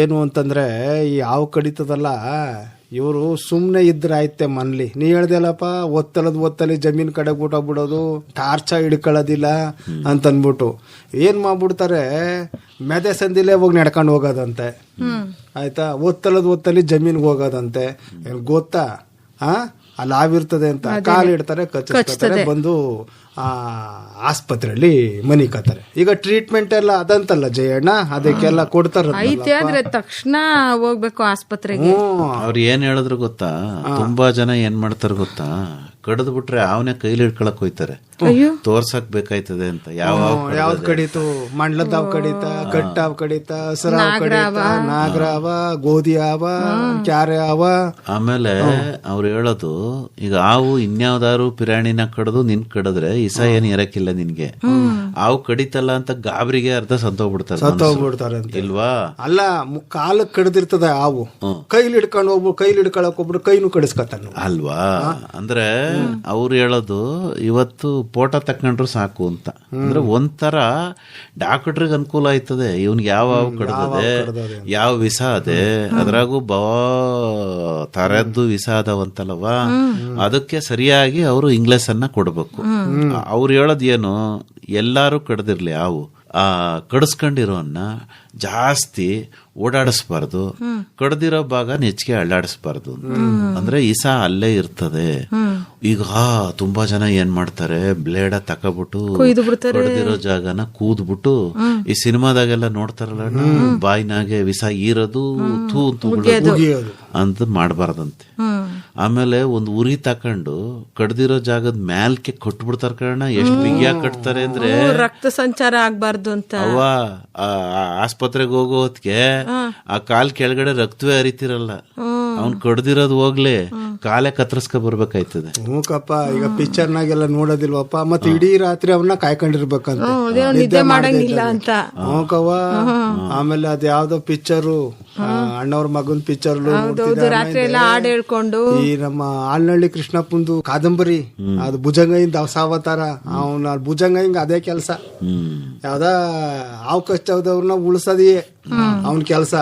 ಏನು ಅಂತಂದ್ರೆ, ಈ ಹಾವು ಕಡಿತದಲ್ಲ, ಇವರು ಸುಮ್ನೆ ಇದ್ರೆ ಆಯ್ತೆ ಮನ್ಲಿ. ನೀ ಹೇಳ್ದಲ್ಲಪ್ಪ, ಒತ್ತಲಿ ಜಮೀನ್ ಕಡೆ ಊಟ ಬಿಡೋದು, ಟಾರ್ಚ ಹಿಡ್ಕೊಳ್ಳೋದಿಲ್ಲ ಅಂತನ್ಬಿಟ್ಟು ಏನ್ ಮಾಡ್ಬಿಡ್ತಾರೆ, ಮೆದೆ ಸಂದಿಲೇ ಹೋಗಿ ನಡ್ಕೊಂಡು ಹೋಗೋದಂತೆ. ಆಯ್ತಾ, ಒತ್ತಲಿ ಜಮೀನ್ಗೆ ಹೋಗೋದಂತೆ. ಏನ್ ಗೊತ್ತಾ, ಅಲ್ಲಿ ಹಾವಿರ್ತದೆ ಅಂತ ಕಾಲಿಡ್ತಾರೆ, ಕಚ್ಚಿಸ್ತಾರೆ, ಬಂದು ಆಸ್ಪತ್ರೆಯಲ್ಲಿ ಮನಿಕತ್ತಾರೆ. ಈಗ ಟ್ರೀಟ್ಮೆಂಟ್ ಎಲ್ಲ ಅದಂತಲ್ಲ ಜಯಣ್ಣ, ಅದಕ್ಕೆಲ್ಲ ಕೊಡ್ತಾರ. ಐತೆ ಆದ್ರೆ ತಕ್ಷಣ ಹೋಗ್ಬೇಕು ಆಸ್ಪತ್ರೆಗೆ. ಅವ್ರು ಏನ್ ಹೇಳಿದ್ರು ಗೊತ್ತಾ, ತುಂಬಾ ಜನ ಏನ್ ಮಾಡ್ತಾರ ಗೊತ್ತಾ, ಕಡ್ದು ಬಿಟ್ರೆ ಅವನೇ ಕೈಲಿ ಹಿಡ್ಕೊಳಕ್ ಹೋಯ್ತಾರೆ, ತೋರ್ಸಕ್ ಬೇಕಾಯ್ತದೆ ಅಂತ. ಯಾವ್ದು ಕಡೀತು, ಮಂಡ್ಲದಾವ್ ಕಡೀತ, ಗಟ್ಟಾವ್ ಕಡೀತ, ಹಸರಾವ್ ಕಡೀತ, ನಾಗರಾವ, ಗೋಧಿ ಆವ, ಕ್ಯಾರೆ ಆವ. ಆಮೇಲೆ ಅವ್ರು ಹೇಳೋದು, ಈಗ ಹಾವು ಇನ್ಯಾವ್ದಾರು ಪಿರಾಣಿನ ಕಡ್ದು ನಿನ್ ಕಡಿದ್ರೆ ಇಸ ಏನ್ ಇರಕ್ಕಿಲ್ಲ ನಿನ್ಗೆ, ಹಾವು ಕಡಿತಲ್ಲ ಅಂತ ಗಾಬರಿಗೆ ಅರ್ಧ ಸತ್ತೋಗ್ಬಿಡ್ತಾರೆ ಇಲ್ವಾ. ಅಲ್ಲ, ಕಾಲಕ್ ಕಡ್ದಿರ್ತದೆ ಹಾವು, ಕೈಲಿ ಹಿಡ್ಕೊಂಡು ಹೋಗ್ಬಿಟ್ಟು ಕೈಲಿ ಹಿಡ್ಕೊಳಕ್ ಹೋಗ್ಬಿಟ್ಟು ಕೈನು ಕಡಿಸ್ಕೊತಾನ ಅಲ್ವಾ. ಅಂದ್ರೆ ಅವ್ರು ಹೇಳೋದು, ಇವತ್ತು ಫೋಟೋ ತಕೊಂಡ್ರು ಸಾಕು ಅಂತ. ಅಂದ್ರೆ ಒಂಥರ ಡಾಕ್ಟರ್ಗೆ ಅನುಕೂಲ ಆಯ್ತದೆ, ಇವ್ನಿಗೆ ಯಾವ ಹಾವು ಕಡ್ದದೆ, ಯಾವ ವಿಷ ಅದೇ, ಅದ್ರಾಗೂ ತರದ್ದು ವಿಷ ಅದಾವಂತಲ್ಲವ, ಅದಕ್ಕೆ ಸರಿಯಾಗಿ ಅವರು ಇಂಗ್ಲಿಷ್ ಅನ್ನ ಕೊಡ್ಬೇಕು. ಅವ್ರು ಹೇಳೋದ್ ಏನು, ಎಲ್ಲಾರು ಕಡ್ದಿರ್ಲಿ ಹಾವು, ಕಡಿಸ್ಕೊಂಡಿರೋನ್ನ ಜಾಸ್ತಿ ಓಡಾಡಿಸ್ಬಾರ್ದು, ಕಡ್ದಿರೋ ಭಾಗ ನೆಚ್ಚಿಗೆ ಅಳ್ಳಾಡಿಸ್ಬಾರ್ದು. ಅಂದ್ರೆ ಇಸ ಅಲ್ಲೇ ಇರ್ತದೆ. ಈಗ ತುಂಬಾ ಜನ ಏನ್ ಮಾಡ್ತಾರೆ, ಬ್ಲೇಡ ತಕಬಿಟ್ಟು ಕಡ್ದಿರೋ ಜಾಗನ ಕೂದ್ಬಿಟ್ಟು, ಈ ಸಿನಿಮಾದಾಗೆಲ್ಲ ನೋಡ್ತಾರಲ್ಲ, ಬಾಯಿನಾಗೆ ವಿಷ ಈರೋದು, ಥೂ ಅಂತ ಮಾಡಬಾರ್ದಂತೆ. ಆಮೇಲೆ ಒಂದು ಉರಿ ತಕೊಂಡು ಕಡ್ದಿರೋ ಜಾಗದ ಮ್ಯಾಲ್ಕೆ ಕೊಟ್ಬಿಡ್ತಾರ ಕಾರಣ, ಎಷ್ಟು ಬಿಗಿಯಾಗಿ ಕಟ್ತಾರೆ ಅಂದ್ರೆ ರಕ್ತ ಸಂಚಾರ ಆಗ್ಬಾರ್ದು ಅಂತ. ಅವ್ವ ಆಸ್ಪತ್ರೆಗೆ ಹೋಗೋ ಹೊತ್ಗೆ ಆ ಕಾಲ್ ಕೆಳಗಡೆ ರಕ್ತವೇ ಹರಿತಿರಲ್ಲ, ಅವ್ನ್ ಕಡ್ದಿರೋದು ಹೋಗ್ಲಿ, ಕಾಲೇ ಕತ್ತರಿಸ್ಕೊ ಬರ್ಬೇಕಾಯ್ತದೆ. ಹ್ಞೂಕಪ್ಪ, ಈಗ ಪಿಕ್ಚರ್ನಾಗೆಲ್ಲ ನೋಡೋದಿಲ್ವಪ್ಪ, ಮತ್ತೆ ಇಡೀ ರಾತ್ರಿ ಅವನ್ನ ಕಾಯ್ಕೊಂಡಿರ್ಬೇಕಂತ, ನಿದ್ದೆ ಮಾಡಂಗಿಲ್ಲ ಅಂತ. ಹ್ಞೂಕವ್ವ. ಆಮೇಲೆ ಅದ್ ಯಾವ್ದೋ ಪಿಕ್ಚರು, ಅಣ್ಣವ್ರ ಮಗನ್ ಪಿಕ್ಚರ್ ರಾತ್ರಿ ಎಲ್ಲ ಹಾಡು ಹೇಳ್ಕೊಂಡು, ಈ ನಮ್ಮ ಆಲ್ನಳ್ಳಿ ಕೃಷ್ಣಪ್ಪಂದು ಕಾದಂಬರಿ, ಅದು ಭುಜಂಗಯಿಂದ ದವಸಾವತಾರ, ಅವನ ಭುಜಂಗ ಹಿಂಗ ಅದೇ ಕೆಲಸ, ಯಾವ್ದ ಹಾವು ಕಚ್ಚೋದವ್ರನ್ನ ಉಳ್ಸೋದೇ ಅವನ್ ಕೆಲಸ.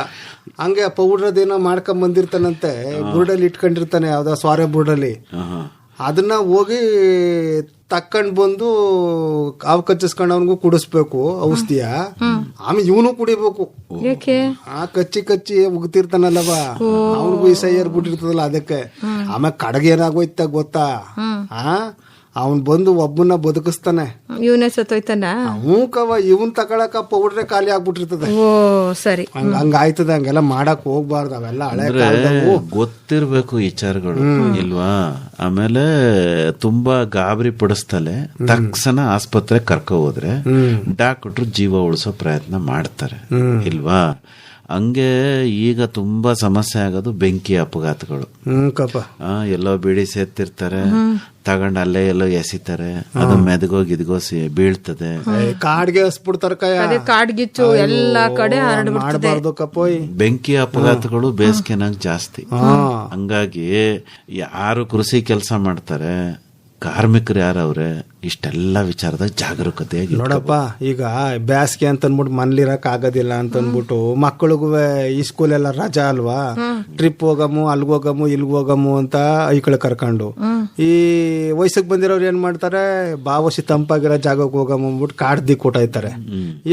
ಹಂಗೆ ಪೌಡ್ರದೇನೋ ಮಾಡ್ಕೊಂಡ್ ಬಂದಿರ್ತಾನಂತೆ, ಬುರ್ಡಲ್ಲಿ ಇಟ್ಕೊಂಡಿರ್ತಾನೆ, ಯಾವ್ದ ಸ್ವಾರೆ ಬುರ್ಡಲ್ಲಿ, ಅದನ್ನ ಹೋಗಿ ತಕೊಂಡ್ ಬಂದು ಹಾವು ಕಚ್ಚಿಸ್ಕೊಂಡ್ ಅವನಿಗೂ ಕುಡಿಸ್ಬೇಕು ಔಷಧಿಯ. ಆಮೇಲೆ ಇವನು ಕುಡಿಬೇಕು, ಕಚ್ಚಿ ಉಗ್ತಿರ್ತಾನಲ್ಲವ, ಅವನಿಗೂ ಈ ಸೈಯರ್ ಬಿಟ್ಟಿರ್ತದಲ್ಲ ಅದಕ್ಕೆ. ಆಮೇಲೆ ಕಡೆಗೆ ಏನಾಗೋಯ್ತ ಗೊತ್ತಾ, ಅವನ್ ಬಂದು ಒಬ್ಬನ ಬದುಕಿಸ್ತಾನೆ, ಇವನೇ ಸತ್ತೋಯ್ತಾನ. ಹ್ಞೂಕವ, ಇವನ್ ತಕೊಳಕ ಪೌಡ್ರೆ ಖಾಲಿ ಆಗ್ಬಿಟ್ಟಿರ್ತದೆ. ಓ ಸರಿ, ಹಂಗಾಯ್ತದ. ಹಂಗೆಲ್ಲ ಮಾಡಕ್ ಹೋಗ್ಬಾರ್ದು, ಅವೆಲ್ಲ ಹಳೆ ಗೊತ್ತಿರ್ಬೇಕು ವಿಚಾರಗಳು ಇಲ್ವಾ. ಆಮೇಲೆ ತುಂಬಾ ಗಾಬರಿ ಪಡಿಸ್ತಲೆ ತಕ್ಷಣ ಆಸ್ಪತ್ರೆ ಕರ್ಕೊ ಹೋದ್ರೆ ಡಾಕ್ಟ್ರು ಜೀವ ಉಳಿಸೋ ಪ್ರಯತ್ನ ಮಾಡ್ತಾರೆ ಇಲ್ವಾ. ಹಂಗೆ ಈಗ ತುಂಬಾ ಸಮಸ್ಯೆ ಆಗೋದು ಬೆಂಕಿ ಅಪಘಾತಗಳು. ಎಲ್ಲೋ ಬಿಡಿ ಸೇರ್ತಿರ್ತಾರೆ, ತಗೊಂಡ್ ಅಲ್ಲೇ ಎಲ್ಲೋ ಎಸಿತಾರೆ, ಅದು ಮೆದಗೋಗಿ ಇದ್ಗೋಸಿ ಬೀಳ್ತದೆ, ಕಾಡ್ಗೆ ಹಸ್ಬಿಡ್ತಾರ, ಕಾಡ್ಗಿಚ್ಚು ಎಲ್ಲಾ ಕಡೆ ಮಾಡಬಾರ್ದು ಕಪ್ಪೋಯ್. ಬೆಂಕಿ ಅಪಘಾತಗಳು ಬೇಸಿಗೆನಾಗ ಜಾಸ್ತಿ. ಹಂಗಾಗಿ ಯಾರು ಕೃಷಿ ಕೆಲಸ ಮಾಡ್ತಾರೆ, ಕಾರ್ಮಿಕರು ಯಾರವ್ರೆ ಇಷ್ಟೆಲ್ಲ ವಿಚಾರದಾಗ ಜಾಗರೂಕತೆಯಾಗಿ ನೋಡಪ್ಪ, ಈಗ ಬ್ಯಾಸ್ಗೆ ಅಂತ ಅಂದ್ಬಿಟ್ಟು ಮನ್ಲಿರಕ್ ಆಗೋದಿಲ್ಲ ಅಂತ ಅಂದ್ಬಿಟ್ಟು ಮಕ್ಕಳಿಗೂ ಈ ಸ್ಕೂಲ್ ಎಲ್ಲ ರಜಾ ಅಲ್ವಾ, ಟ್ರಿಪ್ ಹೋಗಮು ಅಲ್ಗೋಗಮು ಇಲ್ಗೋಗಮು ಅಂತ ಐಕಳ ಕರ್ಕೊಂಡು, ಈ ವಯಸ್ಸಿಗೆ ಬಂದಿರೋರು ಏನ್ ಮಾಡ್ತಾರೆ, ಬಾವಸಿ ತಂಪಾಗಿರೋ ಜಾಗಕ್ಕೆ ಹೋಗಮು ಅಂದ್ಬಿಟ್ಟು ಕಾಡ್ದಿ ಕೊಟ್ಟಾಯ್ತಾರೆ.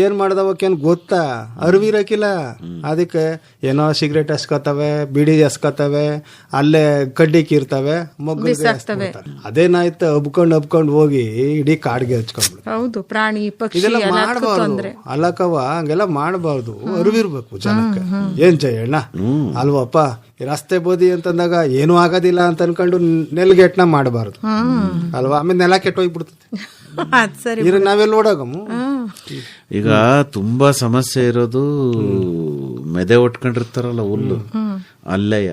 ಏನ್ ಮಾಡ್ದವಕ್ಕೇನ್ ಗೊತ್ತಾ, ಅರಿವಿರಕಿಲ್ಲ. ಅದಕ್ಕೆ ಏನೋ ಸಿಗರೇಟ್ ಎಸ್ಕೊತವೆ, ಬಿಡಿ ಎಸ್ಕೊತವೆ, ಅಲ್ಲೇ ಕಡ್ಡಿ ಕೀರ್ತವೆ, ಮಗ್ಳಿಗೆ ಅದೇನಾಯ್ತು ಹಬ್ಕೊಂಡು ಹೋಗಿ ಇಡೀ ಕಾಡ್ಗೆ ಹಚ್ಕೊಂಡ್ಬಿಡು. ಹೌದು, ಪ್ರಾಣಿ ಪಕ್ಷಿ ಇದೆಲ್ಲ ಮಾಡಬಾರ್ದು ಅಲ್ಲಕವ, ಹಂಗೆಲ್ಲ ಮಾಡಬಾರ್ದು. ಅರಿವಿರ್ಬೇಕು ಜನಕ್ಕೆ. ಏನ್ ಜಯಣ್ಣ ಅಲ್ವಪ್ಪ, ರಸ್ತೆ ಬೋದಿ ಅಂತಂದಾಗ ಏನೂ ಆಗೋದಿಲ್ಲ ಅಂತ ಅನ್ಕೊಂಡು ನೆಲ್ಗೆಟ್ನ ಮಾಡಬಾರ್ದು ಅಲ್ವಾ, ಆಮೇಲೆ ನೆಲ ಕೆಟ್ಟೋಗ್ಬಿಡ್ತದೆ. ಇರ ನಾವೆಲ್ಲ ಓಡಾಗಮು. ಈಗ ತುಂಬಾ ಸಮಸ್ಯೆ ಇರೋದು ಮೆದೆ ಒಟ್ಕೊಂಡಿರ್ತಾರಲ್ಲ ಹುಲ್ಲು, ಅಲ್ಲೆಯ.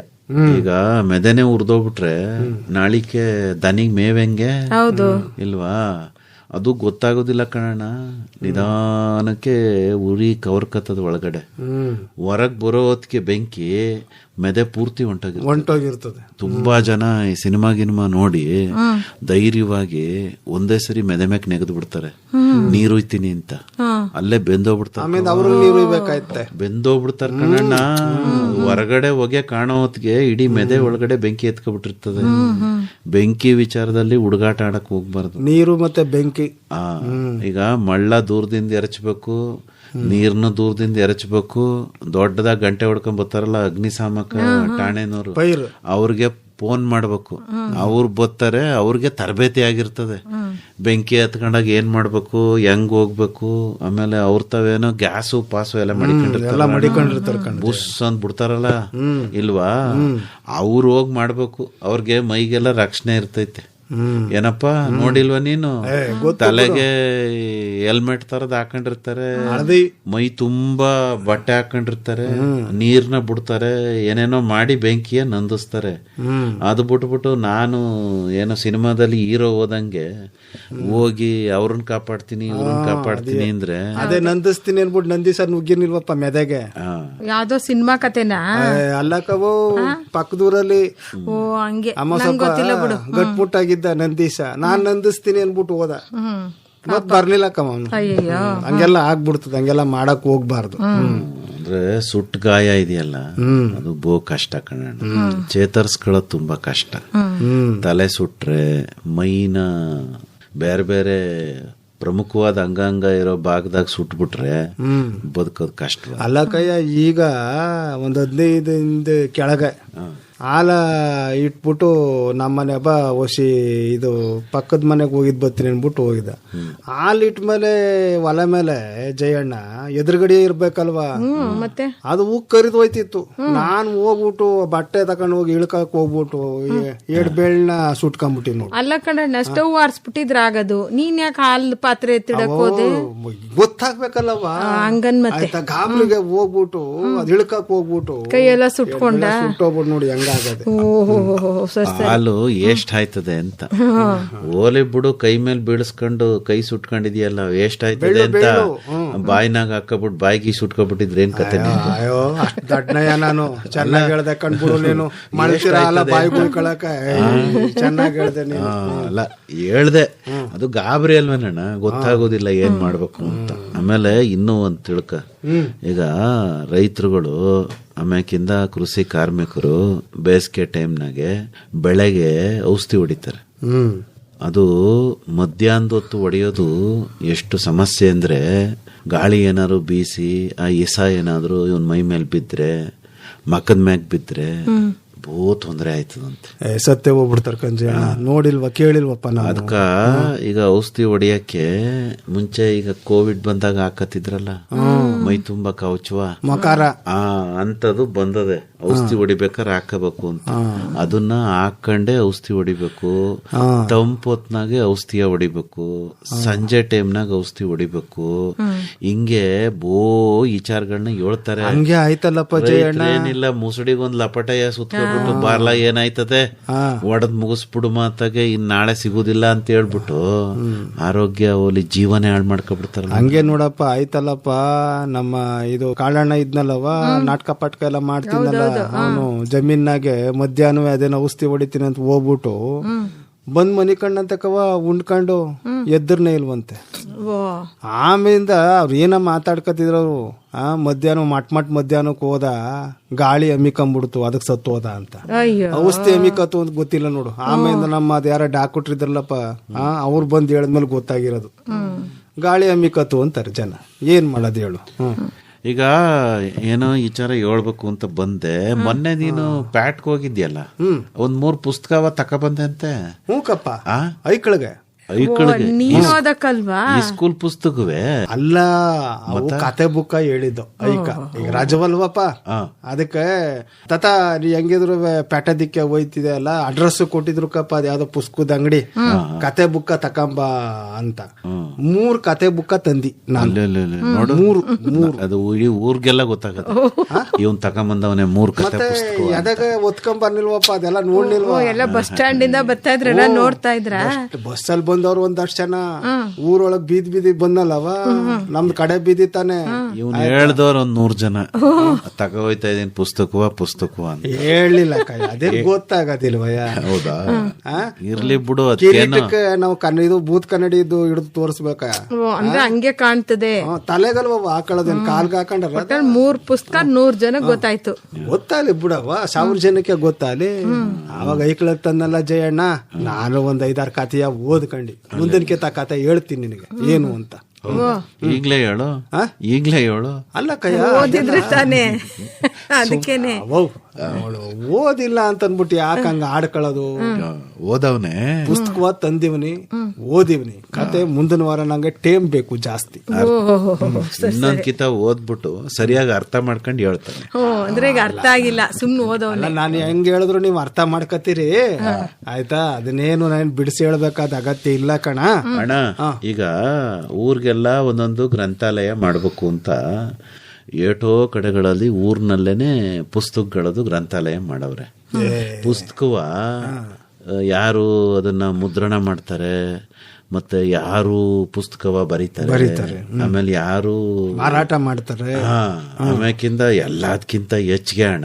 ಈಗ ಮೆದೆನೆ ಉರ್ದೋಗ್ಬಿಟ್ರೆ ನಾಳಿಕೆ ದನಿಗ್ ಮೇವೆಂಗೆ ಇಲ್ವಾ, ಅದು ಗೊತ್ತಾಗೋದಿಲ್ಲ ಕಣಣ್ಣ. ನಿಧಾನಕ್ಕೆ ಉರಿ ಕವರ್ಕತ್ತದ ಒಳಗಡೆ, ಹೊರಗ್ ಬರೋ ಹೊತ್ತಿಗೆ ಬೆಂಕಿ ಮೆದೆ ಪೂರ್ತಿ ಹೊಂಟೋಗಿರ್ತದೆ. ತುಂಬಾ ಜನ ಈ ಸಿನಿಮಾ ನೋಡಿ ಧೈರ್ಯವಾಗಿ ಒಂದೇ ಸರಿ ಮೆದೆ ಮ್ಯಾಕ್ ನೆಗೆದು ಬಿಡ್ತಾರೆ, ನೀರುಯ್ತೀನಿ ಅಂತ. ಅಲ್ಲೇ ಬೆಂದೋಗ್ಬಿಡ್ತಾರೆ, ಬೆಂದೋಗ್ಬಿಡ್ತಾರೆ ಕಣಣ್ಣ. ಹೊರಗಡೆ ಹೊಗೆ ಕಾಣೋ ಹೊತ್ತಿಗೆ ಇಡೀ ಮೆದೆ ಒಳಗಡೆ ಬೆಂಕಿ ಎತ್ಕೊಬಿಟ್ಟಿರ್ತದೆ. ಬೆಂಕಿ ವಿಚಾರದಲ್ಲಿ ಹುಡುಗಾಟ ಆಡಕ್ ಹೋಗ್ಬಾರ್ದು. ನೀರು ಮತ್ತೆ ಬೆಂಕಿ. ಈಗ ಮಳ್ಳ ದೂರದಿಂದ ಎರಚಬೇಕು, ನೀರ್ನ ದೂರದಿಂದ ಎರಚಬೇಕು. ದೊಡ್ಡದಾಗ ಗಂಟೆ ಹೊಡ್ಕೊಂಡ್ ಬರ್ತಾರಲ್ಲ ಅಗ್ನಿಶಾಮಕ ಠಾಣೆನವರು, ಅವ್ರಿಗೆ ಫೋನ್ ಮಾಡ್ಬೇಕು, ಅವ್ರು ಬರ್ತಾರೆ. ಅವ್ರಿಗೆ ತರಬೇತಿ ಆಗಿರ್ತದೆ, ಬೆಂಕಿ ಹತ್ಕೊಂಡಾಗ ಏನ್ ಮಾಡ್ಬೇಕು, ಹೆಂಗ್ ಹೋಗ್ಬೇಕು. ಆಮೇಲೆ ಅವ್ರ ತಾವೇನೋ ಗ್ಯಾಸು ಪಾಸು ಎಲ್ಲ ಮಡಿಕೊಂಡಿರ್ತಾರೆ, ಬುಸ್ ಅಂತ ಬಿಡ್ತಾರಲ್ಲ ಇಲ್ವಾ, ಅವ್ರು ಹೋಗ್ ಮಾಡ್ಬೇಕು. ಅವ್ರಿಗೆ ಮೈಗೆಲ್ಲ ರಕ್ಷಣೆ ಇರ್ತೈತೆ. ಏನಪ್ಪಾ ನೋಡಿಲ್ವಾ ನೀನು, ತಲೆಗೆ ಹೆಲ್ಮೆಟ್ ತರದ್ ಹಾಕೊಂಡಿರ್ತಾರೆ, ಮೈ ತುಂಬಾ ಬಟ್ಟೆ ಹಾಕೊಂಡಿರ್ತಾರೆ, ನೀರ್ನ ಬಿಡ್ತಾರೆ, ಏನೇನೋ ಮಾಡಿ ಬೆಂಕಿಯ ನಂದಿಸ್ತಾರೆ. ಅದು ಬಿಟ್ಬಿಟ್ಟು ನಾನು ಏನೋ ಸಿನಿಮಾದಲ್ಲಿ ಹೀರೋ ಹೋದಂಗೆ ಹೋಗಿ ಅವ್ರನ್ನ ಕಾಪಾಡ್ತೀನಿ ಇವ್ರನ್ನ ಕಾಪಾಡ್ತೀನಿ ಅಂದ್ರೆ ಅದೇ ನಂದಿಸ್ತೀನಿ ಅನ್ಬಿಟ್ಟು ನಂದಿಸ ನುಗ್ಗಿನಿಲ್ವಪ್ಪ ಮೆದೆಗೆ. ಯಾವ್ದೋ ಸಿನಿಮಾ ಕತೆನಾ ಅಲ್ಲಕವು ಪಕ್ಕದೂರಲ್ಲಿ ಗಟ್ಮುಟ್ಟಾಗಿದ್ದ ನಂದೀಶ, ನಾನ್ ನಂದಿಸ್ತೀನಿ ಅನ್ಬಿಟ್ಟು ಹೋದ, ಮತ್ ಬರ್ಲಿಲ್ಲ ಕಮ್ಮ. ಹಂಗೆಲ್ಲ ಆಗ್ಬಿಡ್ತದ, ಹಂಗೆಲ್ಲ ಮಾಡಕ್ ಹೋಗ್ಬಾರ್ದು. ಅಂದ್ರೆ ಸುಟ್ಟು ಗಾಯ ಇದೆಯಲ್ಲ ಅದು ಬಹು ಕಷ್ಟ ಕಣ, ಚೇತರಿಸ್ಕೊಳ್ಳೋದು ತುಂಬಾ ಕಷ್ಟ. ತಲೆ ಸುಟ್ರೆ ಮೈನ ಬೇರೆ ಬೇರೆ ಪ್ರಮುಖವಾದ ಅಂಗಾಂಗ ಇರೋ ಭಾಗದಾಗ ಸುಟ್ಬಿಟ್ರೆ ಬದುಕೋದು ಕಷ್ಟ. ಅಲ್ಲ ಕಯ್ಯ, ಈಗ ಒಂದ್ 15 ಕೆಳಗೆ ಹಾಲ ಇಟ್ಬಿಟ್ಟು ನಮ್ಮನೆ ಹೊಸಿ ಇದು ಪಕ್ಕದ ಮನೆಗೆ ಹೋಗಿದ್ ಬರ್ತೀನಿ ಅನ್ಬಿಟ್ಟು ಹೋಗಿದ್ದ. ಹಾಲು ಇಟ್ಮೇಲೆ ಒಲೆ ಮೇಲೆ ಜಯಣ್ಣ ಎದುರುಗಡೆ ಇರ್ಬೇಕಲ್ವಾ, ಮತ್ತೆ ಅದು ಉಗ್ ಕರಿದು ಹೋಯ್ತಿತ್ತು. ನಾನು ಹೋಗ್ಬಿಟ್ಟು ಬಟ್ಟೆ ತಕೊಂಡ್ ಹೋಗಿ ಇಳ್ಕಕ್ ಹೋಗ್ಬಿಟ್ಟು 7 ಬೇಳ್ನ ಸುಟ್ಕೊಂಡ್ಬಿಟ್ಟಿ ನೋಡಿ. ಅಲ್ಲ ಕಣ್ಣ, ಸ್ಟವ್ ಆರಿಸ್ಬಿಟ್ಟಿದ್ರ ಆಗದು, ನೀನ್ ಯಾಕೆ ಹಾಲು ಪಾತ್ರೆ ಎತ್ತಿಡಕ್ ಹೋದೆ? ಗೊತ್ತಾಗ್ಬೇಕಲ್ಲವ, ಹಂಗನ್ ಮತ್ತೆ ಗಾಬರಿಗೆ ಹೋಗ್ಬಿಟ್ಟು ಅದ್ ಇಳ್ಕಕ್ ಹೋಗ್ಬಿಟ್ಟು ಕೈಯೆಲ್ಲ ಸುಟ್ಟೋಗ್ಬಿಟ್ಟು ನೋಡಿ ಹೆಂಗ. ಹಾಲು ಎಷ್ಟ್ ಆಯ್ತದೆ ಅಂತ ಓಲೆ ಬಿಡು, ಕೈ ಮೇಲೆ ಬೀಳಿಸ್ಕೊಂಡು ಕೈ ಸುಟ್ಕೊಂಡಿದ್ಯಲ್ಲ ಎಷ್ಟ್ ಆಯ್ತದೆ ಅಂತ ಬಾಯಿನಾಗ ಹಾಕಬಿಟ್ಟು ಬಾಯಿಗೆ ಸುಟ್ಕೊಬಿಟ್ಟಿದ್ರೆ ಏನ್ ಕತೆ? ಅಯ್ಯೋ ಅಷ್ಟ್ ದಡ್ಡನಯ್ಯ ನಾನು, ಚೆನ್ನಾಗಿ ಹೇಳ್ದೆ ಕಣ್ಬಿಡು ನೀನು. ಮಳ್ಸಿರಲ್ಲ ಬಾಯಿ ಗುಳ್ಕೊಳಕ, ಚೆನ್ನಾಗಿ ಹೇಳ್ದೆ ನೀನು. ಅಲ್ಲ ಹೇಳ್ದೆ, ಅದು ಗಾಬರಿ ಅಲ್ವೇನಣ್ಣ, ಗೊತ್ತಾಗೋದಿಲ್ಲ ಏನ್ ಮಾಡ್ಬೇಕು ಅಂತ. ಆಮೇಲೆ ಇನ್ನೂ ಒಂದ್ ತಿಳ್ಕ, ಈಗ ರೈತರುಗಳು ಆಮ್ಯಾಕಿಂದ ಕೃಷಿ ಕಾರ್ಮಿಕರು ಬೇಸಿಗೆ ಟೈಮ್ನಾಗೆ ಬೆಳೆಗೆ ಔಷಧಿ ಹೊಡಿತಾರೆ. ಅದು ಮಧ್ಯಾಹ್ನದ ಹೊತ್ತು ಹೊಡೆಯೋದು ಎಷ್ಟು ಸಮಸ್ಯೆ ಅಂದ್ರೆ, ಗಾಳಿ ಏನಾದ್ರು ಬೀಸಿ ಆ ಇಸ ಏನಾದ್ರು ಇವನ್ ಮೈ ಮೇಲೆ ಬಿದ್ರೆ, ಮಕ್ಕದ ಮ್ಯಾಗ್ ಬಿದ್ರೆ ಬಹು ತೊಂದರೆ ಆಯ್ತದಂತೆ. ಸತ್ಯ ಹೋಗ್ಬಿಡ್ತಾರ ಕಂಜ, ನೋಡಿಲ್ವಾ ಕೇಳಿಲ್ವಪ್ಪ. ಅದಕ್ಕ ಈಗ ಔಷಧಿ ಹೊಡಿಯಕ್ಕೆ ಮುಂಚೆ ಈಗ ಕೋವಿಡ್ ಬಂದಾಗ ಹಾಕತ್ತಿದ್ರಲ್ಲ ಮೈ ತುಂಬಾ ಕವಚುವ ಮಕಾರ ಅಂತದು ಬಂದದೆ. ಔಷಧಿ ಹೊಡಿಬೇಕಾದ್ರೆ ಹಾಕಬೇಕು ಅಂತ, ಅದನ್ನ ಹಾಕೊಂಡೆ ಔಷಧಿ ಹೊಡಿಬೇಕು. ತಂಪು ಹೊತ್ನಾಗೆ ಔಷಧಿಯ ಹೊಡಿಬೇಕು, ಸಂಜೆ ಟೈಮ್ನಾಗ ಔಷಧಿ ಹೊಡಿಬೇಕು. ಹಿಂಗೆ ಬೋ ವಿಚಾರಗಳನ್ನ ಹೇಳ್ತಾರೆ. ಹಂಗೆ ಆಯ್ತಲ್ಲಪ್ಪ ಏನಿಲ್ಲ, ಮುಸುಡಿಗೊಂದ್ ಲಪಟಯ ಸುತ್ತ ಬಾರ್ಲ ಏನಾಯ್ತದೆ ಒಡದ್ ಮುಗಿಸ್ಬಿಡು ಮಾತಾಗೆ ಇನ್ ನಾಳೆ ಸಿಗುದಿಲ್ಲ ಅಂತ ಹೇಳ್ಬಿಟ್ಟು ಆರೋಗ್ಯ ಓಲಿ ಜೀವನೇ ಹಾಳು ಮಾಡ್ಕೊಬಿಡ್ತಾರ. ಹಂಗೆ ನೋಡಪ್ಪ ಆಯ್ತಲ್ಲಪ್ಪ. ನಮ್ಮ ಇದು ಕಾಳಣ್ಣ ಇದ್ನಲ್ಲವ, ನಾಟಕ ಪಾಟ್ಕ ಎಲ್ಲ ಮಾಡ್ತೀನಲ್ಲ, ಅವನು ಜಮೀನಾಗೆ ಮಧ್ಯಾಹ್ನ ಅದೇನೋ ಔಷಧಿ ಹೊಡಿತೀನಿ ಅಂತ ಹೋಗ್ಬಿಟ್ಟು ಬಂದ್ ಮನಿ ಕಣ್ಣಂತಕವ ಉಂಡ್ಕೊಂಡು ಎದ್ರನೇ ಇಲ್ವಂತೆ. ಓ ಆಮೇಲಿಂದ ಅವ್ರು ಏನ ಮಾತಾಡ್ಕತಿದ್ರು ಅವ್ರು. ಮಧ್ಯಾಹ್ನ ಮಧ್ಯಾಹ್ನಕ್ಕೆ ಹೋದ ಗಾಳಿ ಅಮ್ಮಿಕೊಂಡ್ಬಿಡ್ತು, ಅದಕ್ಕೆ ಸತ್ತು ಹೋದ ಅಂತ. ಅಯ್ಯೋ ಔಷಧಿ ಅಮ್ಮಿಕತ್ತು ಅಂತ ಗೊತ್ತಿಲ್ಲ ನೋಡು. ಆಮೇಲೆ ನಮ್ಮ ಅದ್ ಯಾರ ಡಾಕ್ಟರ್ ಇದ್ರಲ್ಲಪ್ಪ, ಅವ್ರು ಬಂದು ಹೇಳಿದ್ಮೇಲೆ ಗೊತ್ತಾಗಿರೋದು ಗಾಳಿ ಅಮ್ಮಿಕತ್ತು ಅಂತಾರೆ ಜನ. ಏನ್ ಮಾಡೋದು ಹೇಳು. ಈಗ ಏನೋ ವಿಚಾರ ಹೇಳ್ಬೇಕು ಅಂತ ಬಂದೆ. ಮೊನ್ನೆ ನೀನು ಪ್ಯಾಟ್ಗೆ ಹೋಗಿದ್ಯಲ್ಲ, ಒಂದ್ 3 ಪುಸ್ತಕ ತಕೊಬಂದೆ ಅಂತೆ. ಹ್ಞೂ ಕಪ್ಪ, ಐಕಳಿಗೆ ಐಕಳಿಗೆ ನೀನ್ ಓದಕ್ಕಲ್ವಾ? ಈ ಸ್ಕೂಲ್ ಪುಸ್ತಕವೇ ಅಲ್ಲ, ಅವು ಕತೆ ಬುಕ್ಕ ಹೇಳಿದ್ದು ಐಕ. ಈಗ ರಾಜವಲ್ವಪ್ಪ, ಅದಕ್ಕೆ ತತ ನೀ ಹೆಂಗಿದ್ರು ಪ್ಯಾಟದಿಕ್ಕೆ ಹೋಯ್ತಿದೆ ಅಲ್ಲ, ಅಡ್ರೆಸ್ ಕೊಟ್ಟಿದ್ರು ಕಪ್ಪ, ಅದ್ ಯಾವ್ದೋ ಪುಸ್ತಕದ ಅಂಗಡಿ, ಕತೆ ಬುಕ್ಕ ತಕೊಂಬ ಅಂತ 3 ಕತೆ ಬುಕ್ಕ ತಂದಿ ನಾನು. ನೋಡು, ಅದು ಈ ಊರ್ಗೆಲ್ಲ ಗೊತ್ತಾಗತ್ತೆ ಇವನ್ ತಕೊಂಬಂದವನೇ 3 ಕತೆ ಪುಸ್ತಕ. ಅದಾಗ ಒತ್ಕೊಂಬರ್ನಿಲ್ವಪ್ಪ, ಅದೆಲ್ಲ ನೋಡ್ಲಿಲ್ವ? ಎಲ್ಲ ಬಸ್ ಸ್ಟ್ಯಾಂಡ್ ಇಂದ ಬರ್ತಾ ಇದ್ರಲ್ಲ, ನೋಡ್ತಾ ಇದ್ರ? ಬಸ್ಸಲ್ಲಿ ಬಂದವ್ರು ಒಂದಷ್ಟು ಜನ ಊರೊಳಗ್ ಬೀದಿ ಬಂದಲ್ಲವ, ನಮ್ದು ಕಡೆ ಬೀದಿ ತಾನೆ. ಇವ್ನು ಹೇಳ್ದವ್ರ 100 ಜನ ತಗೋಯ್ತಾ ಇದೀನಿ ಪುಸ್ತಕವ ಅಂತ ಹೇಳಲಿಲ್ಲ ಕೈ, ಅದೇ ಗೊತ್ತಾಗದಿಲ್ವಯ್ಯ. ಹೌದಾ? ಇರ್ಲಿ ಬಿಡು, ಅದಕ್ಕೆ ನಾವು ಇದು ಬೂತ್ ಕನ್ನಡಿ ಇದು ಹಿಡಿದು ತೋರಿಸ್ಬೇಕ. ಅಂದ್ರೆ ಹಂಗೆ ಕಾಣ್ತದೆ. ತಲೆಗಲ್ವ ಹಾಕೊಳ್ಳೋದೇನ್ ಕಾಲ್ಗೆ ಹಾಕೊಂಡ್ರ 3 ಪುಸ್ತಕ 100 ಜನ ಗೊತ್ತಾಯ್ತು. ಗೊತ್ತಾಗ್ಲಿ ಬಿಡವ, 1000 ಜನಕ್ಕೆ ಗೊತ್ತಾಗ್ಲಿ. ಅವಾಗ ಐಕ್ಳಕ್ ತಂದಲ್ಲ ಜಯಣ್ಣ, ನಾನು ಒಂದ್ 5-6 ಕಥೆಯ ಓದ್ಕೊಂಡಿ ಮುಂದಿನ ಕಥೆ ಹೇಳ್ತೀನಿ ನಿನಗೆ ಏನು ಅಂತ. ಈಗ್ಲೇ ಹೇಳು, ಈಗ್ಲೇ ಹೇಳು. ಅಲ್ಲ ಕಯ್ಯ, ಓದಿದ್ರೆ ತಾನೇ, ಅದಕ್ಕೇನೆ. ಓದಿಲ್ಲ ಅಂತ ಅನ್ಬಿಟ್ಟು ಯಾಕೆ ಹಂಗ ಆಡ್ಕೊಳ್ಳೋದು? ಓದವ್ನೆ ಪುಸ್ತಕ ತಂದಿವ್ನಿ, ಓದಿವ್ನಿ, ಕತೆ ಮುಂದಿನ ವಾರ ನಂಗೆ ಟೇಮ್ ಬೇಕು ಜಾಸ್ತಿ. ಇನ್ನೊಂದ್ಕಿತ ಓದ್ಬಿಟ್ಟು ಸರಿಯಾಗಿ ಅರ್ಥ ಮಾಡ್ಕೊಂಡು ಹೇಳ್ತಾನೆ. ಅಂದ್ರೆ ಈಗ ಅರ್ಥ ಆಗಿಲ್ಲ, ಸುಮ್ನೆ ಓದವಲ್ಲ. ನಾನು ಹೆಂಗ್ ಹೇಳಿದ್ರು ನೀವು ಅರ್ಥ ಮಾಡ್ಕತ್ತೀರಿ ಆಯ್ತಾ? ಅದನ್ನೇನು ನಾನು ಬಿಡಿಸಿ ಹೇಳ್ಬೇಕಾದ ಅಗತ್ಯ ಇಲ್ಲ ಕಣ ಅಣ್ಣ. ಈಗ ಊರ್ಗೆಲ್ಲ ಒಂದೊಂದು ಗ್ರಂಥಾಲಯ ಮಾಡ್ಬೇಕು ಅಂತ ಏಟೋ ಕಡೆಗಳಲ್ಲಿ ಊರ್ನಲ್ಲೇನೆ ಪುಸ್ತಕಗಳದು ಗ್ರಂಥಾಲಯ ಮಾಡವ್ರೆ. ಪುಸ್ತಕವ ಯಾರು ಅದನ್ನ ಮುದ್ರಣ ಮಾಡ್ತಾರೆ, ಮತ್ತೆ ಯಾರು ಪುಸ್ತಕವ ಬರೀತಾರೆ, ಆಮೇಲೆ ಯಾರು ಮಾರಾಟ ಮಾಡ್ತಾರೆ, ಆಮೇಕಿಂದ ಎಲ್ಲದಕ್ಕಿಂತ ಹೆಚ್ಚಿಗೆ ಹಣ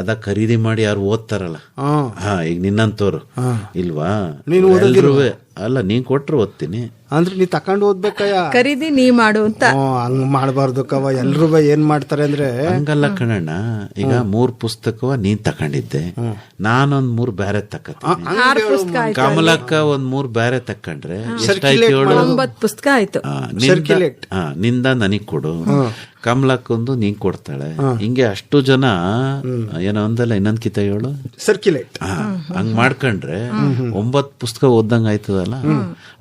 ಅದ ಖರೀದಿ ಮಾಡಿ ಯಾರು ಓದ್ತಾರಲ್ಲ. ಈಗ ನಿನ್ನಂತವ್ರು ಇಲ್ವಾ? ಅಲ್ಲ, ನೀನ್ ಕೊಟ್ರು ಓದ್ತೀನಿ ಅಂದ್ರೆ ನೀ ತಕೊಂಡ್ ಓದ್ಬೇಕಯ್ಯ, ಖರೀದಿ ನೀ ಮಾಡು ಅಂತ. ಹಂಗ್ ಮಾಡ್ಬಾರ್ದು ಕವ. ಎಲ್ರು ಏನ್ ಮಾಡ್ತಾರೆ ಅಂದ್ರೆ ಹಂಗಲ್ಲ ಕಣಣ್ಣ. ಈಗ 3 ಪುಸ್ತಕವ ನೀನ್ ತಕೊಂಡಿದ್ದೆ, ನಾನೊಂದ್ 3 ಬೇರೆ ತಕತೀನಿ. ಕಮಲಕ್ಕ ಒಂದ್ 3 ಬೇರೆ ತಕೊಂಡ್ರೆ ಎಷ್ಟಾಯ್ತು ಹೇಳು? 9 ಪುಸ್ತಕ ಆಯ್ತು. ನಿಂದ ನನಗ್ ಕೊಡು, ಕಮಲಕ್ಕೊಂದು ನೀನ್ ಕೊಡ್ತಾಳೆ. ಹಿಂಗೆ ಅಷ್ಟು ಜನ ಏನೋ ಒಂದಲ್ಲ ಇನ್ನೊಂದ್ ಕಿತ ಹೇಳು, ಸರ್ಕ್ಯುಲೇಟ್. ಹಂಗ್ ಮಾಡ್ಕೊಂಡ್ರೆ 9 ಪುಸ್ತಕ ಓದಂಗ ಆಯ್ತದಲ್ಲ.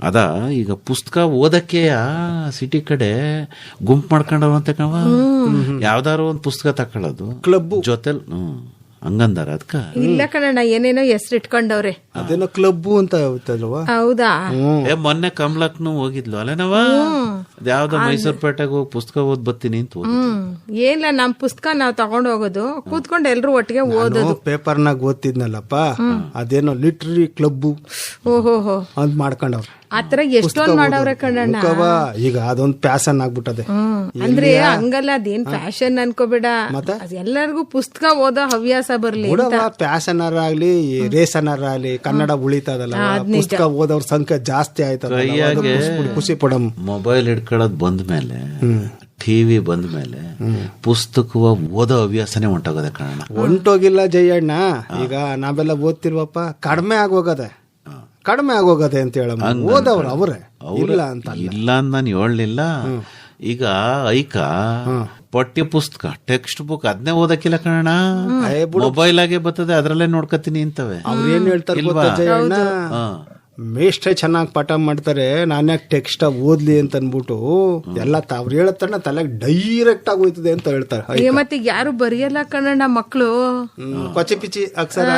ಅದ ಈಗ ಪುಸ್ತಕ ಓದಕ್ಕೆ ಸಿಟಿ ಕಡೆ ಗುಂಪು ಮಾಡ್ಕೊಂಡವಂತೆ ಕವ, ಯಾವ್ದಾರು ಒಂದ್ ಪುಸ್ತಕ ತಕೊಳ್ಳೋದು ಕ್ಲಬ್ ಜೊತೆಲ್. ಹಂಗಂದಾರ ಅದಕ್ಕ? ಇಲ್ಲ ಕಣಣ್ಣ, ಏನೇನೋ ಹೆಸರು ಇಟ್ಕೊಂಡವ್ರೆ. ಅದೇನೋ ಕ್ಲಬ್ ಅಂತ ಹೇಳ್ತಲ್ವಾ? ಹೌದಾ? ಮೊನ್ನೆ ಕಮಲಕ್ನು ಹೋಗಿದ್ಲು ಅಲ್ಲೇನವ, ಯಾವ್ದೋ ಮೈಸೂರು ಪೇಟೆಗೆ ಹೋಗಿ ಪುಸ್ತಕ ಓದ್ ಬರ್ತೀನಿ ಅಂತ. ಏನಿಲ್ಲ, ನಮ್ ಪುಸ್ತಕ ನಾವ್ ತಗೊಂಡ್ ಹೋಗೋದು, ಕೂತ್ಕೊಂಡು ಎಲ್ರು ಒಟ್ಟಿಗೆ ಓದೋದು. ಪೇಪರ್ನಾಗ ಓದ್ತಿದ್ನಲ್ಲಪ್ಪ, ಅದೇನೋ ಲಿಟ್ರರಿ ಕ್ಲಬ್ ಓಹೋ ಅಂತ ಮಾಡ್ಕೊಂಡವ್ರು. ಆತರ ಎಷ್ಟೊಂದ್ ಮಾಡವ್ರೆ ಕಣಣ್ಣ. ಈಗ ಅದೊಂದ್ ಪ್ಯಾಷನ್ ಆಗ್ಬಿಟ್ಟದೆ. ಅಂದ್ರೆ ಹಂಗಲ್ಲ, ಅದೇನ್ ಫ್ಯಾಷನ್ ಅನ್ಕೋಬೇಡ, ಎಲ್ಲರಿಗೂ ಪುಸ್ತಕ ಓದೋ ಹವ್ಯಾಸ ಬರ್ಲಿ. ಪ್ಯಾಷನ್ ಆಗ್ಲಿ ರೇಸನರ್ ಆಗ್ಲಿ ಕನ್ನಡ ಉಳಿತದಲ್ಲ, ಪುಸ್ತಕ ಓದೋರ್ ಸಂಖ್ಯೆ ಜಾಸ್ತಿ ಆಯ್ತದ. ಖುಷಿ ಪಡಮ್. ಮೊಬೈಲ್ ಹಿಡ್ಕೊಳ್ಳೋದ್ ಬಂದ್ಮೇಲೆ, ಟಿವಿ ಬಂದ್ಮೇಲೆ ಪುಸ್ತಕ ಓದೋ ಹವ್ಯಾಸನೇ ಹೊಂಟೋಗದೆ ಕಣ. ಹೊಂಟೋಗಿಲ್ಲ ಜಯಣ್ಣ, ಈಗ ನಾವೆಲ್ಲ ಓದ್ತಿಲ್ವಪ್ಪ, ಕಡಿಮೆ ಆಗೋಗದೆ ಅಂತ ಹೇಳ ಓದವ್ರು ಅವ್ರೆ. ಇಲ್ಲ ಅಂತ ನಾನು ಹೇಳಲಿಲ್ಲ. ಈಗ ಐಕ ಪಠ್ಯ ಪುಸ್ತಕ ಟೆಕ್ಸ್ಟ್ ಬುಕ್ ಅದನ್ನೇ ಓದಕ್ಕಿಲ್ಲ ಕಣ, ಮೊಬೈಲ್ ಆಗೇ ಬರ್ತದೆ, ಅದ್ರಲ್ಲೇ ನೋಡ್ಕತೀನಿ ಅಂತವೆ. ಅವ್ರು ಏನ್ ಹೇಳ್ತಾರೆ ಜಯಣ್ಣ, ಮೇಷ್ಟ್ರೆ ಚೆನ್ನಾಗಿ ಪಾಠ ಮಾಡ್ತಾರೆ, ನಾನ್ಯಾಕೆ ಟೆಕ್ಸ್ಟ್ ಓದ್ಲಿ ಅಂತ ಅನ್ಬಿಟ್ಟು ಎಲ್ಲ ಅವ್ರು ಹೇಳತ್ತಣ್ಣ ತಲೆಗೆ ಡೈರೆಕ್ಟ್ ಆಗಿ ಹೋಯ್ತದೆ ಅಂತ ಹೇಳ್ತಾರೆ. ಮತ್ತೆ ಯಾರು ಬರೆಯಲ್ಲ ಕಣಣ್ಣ ಮಕ್ಳು, ಕೊಚೆ ಪಿಚಿ ಅಕ್ಷರ.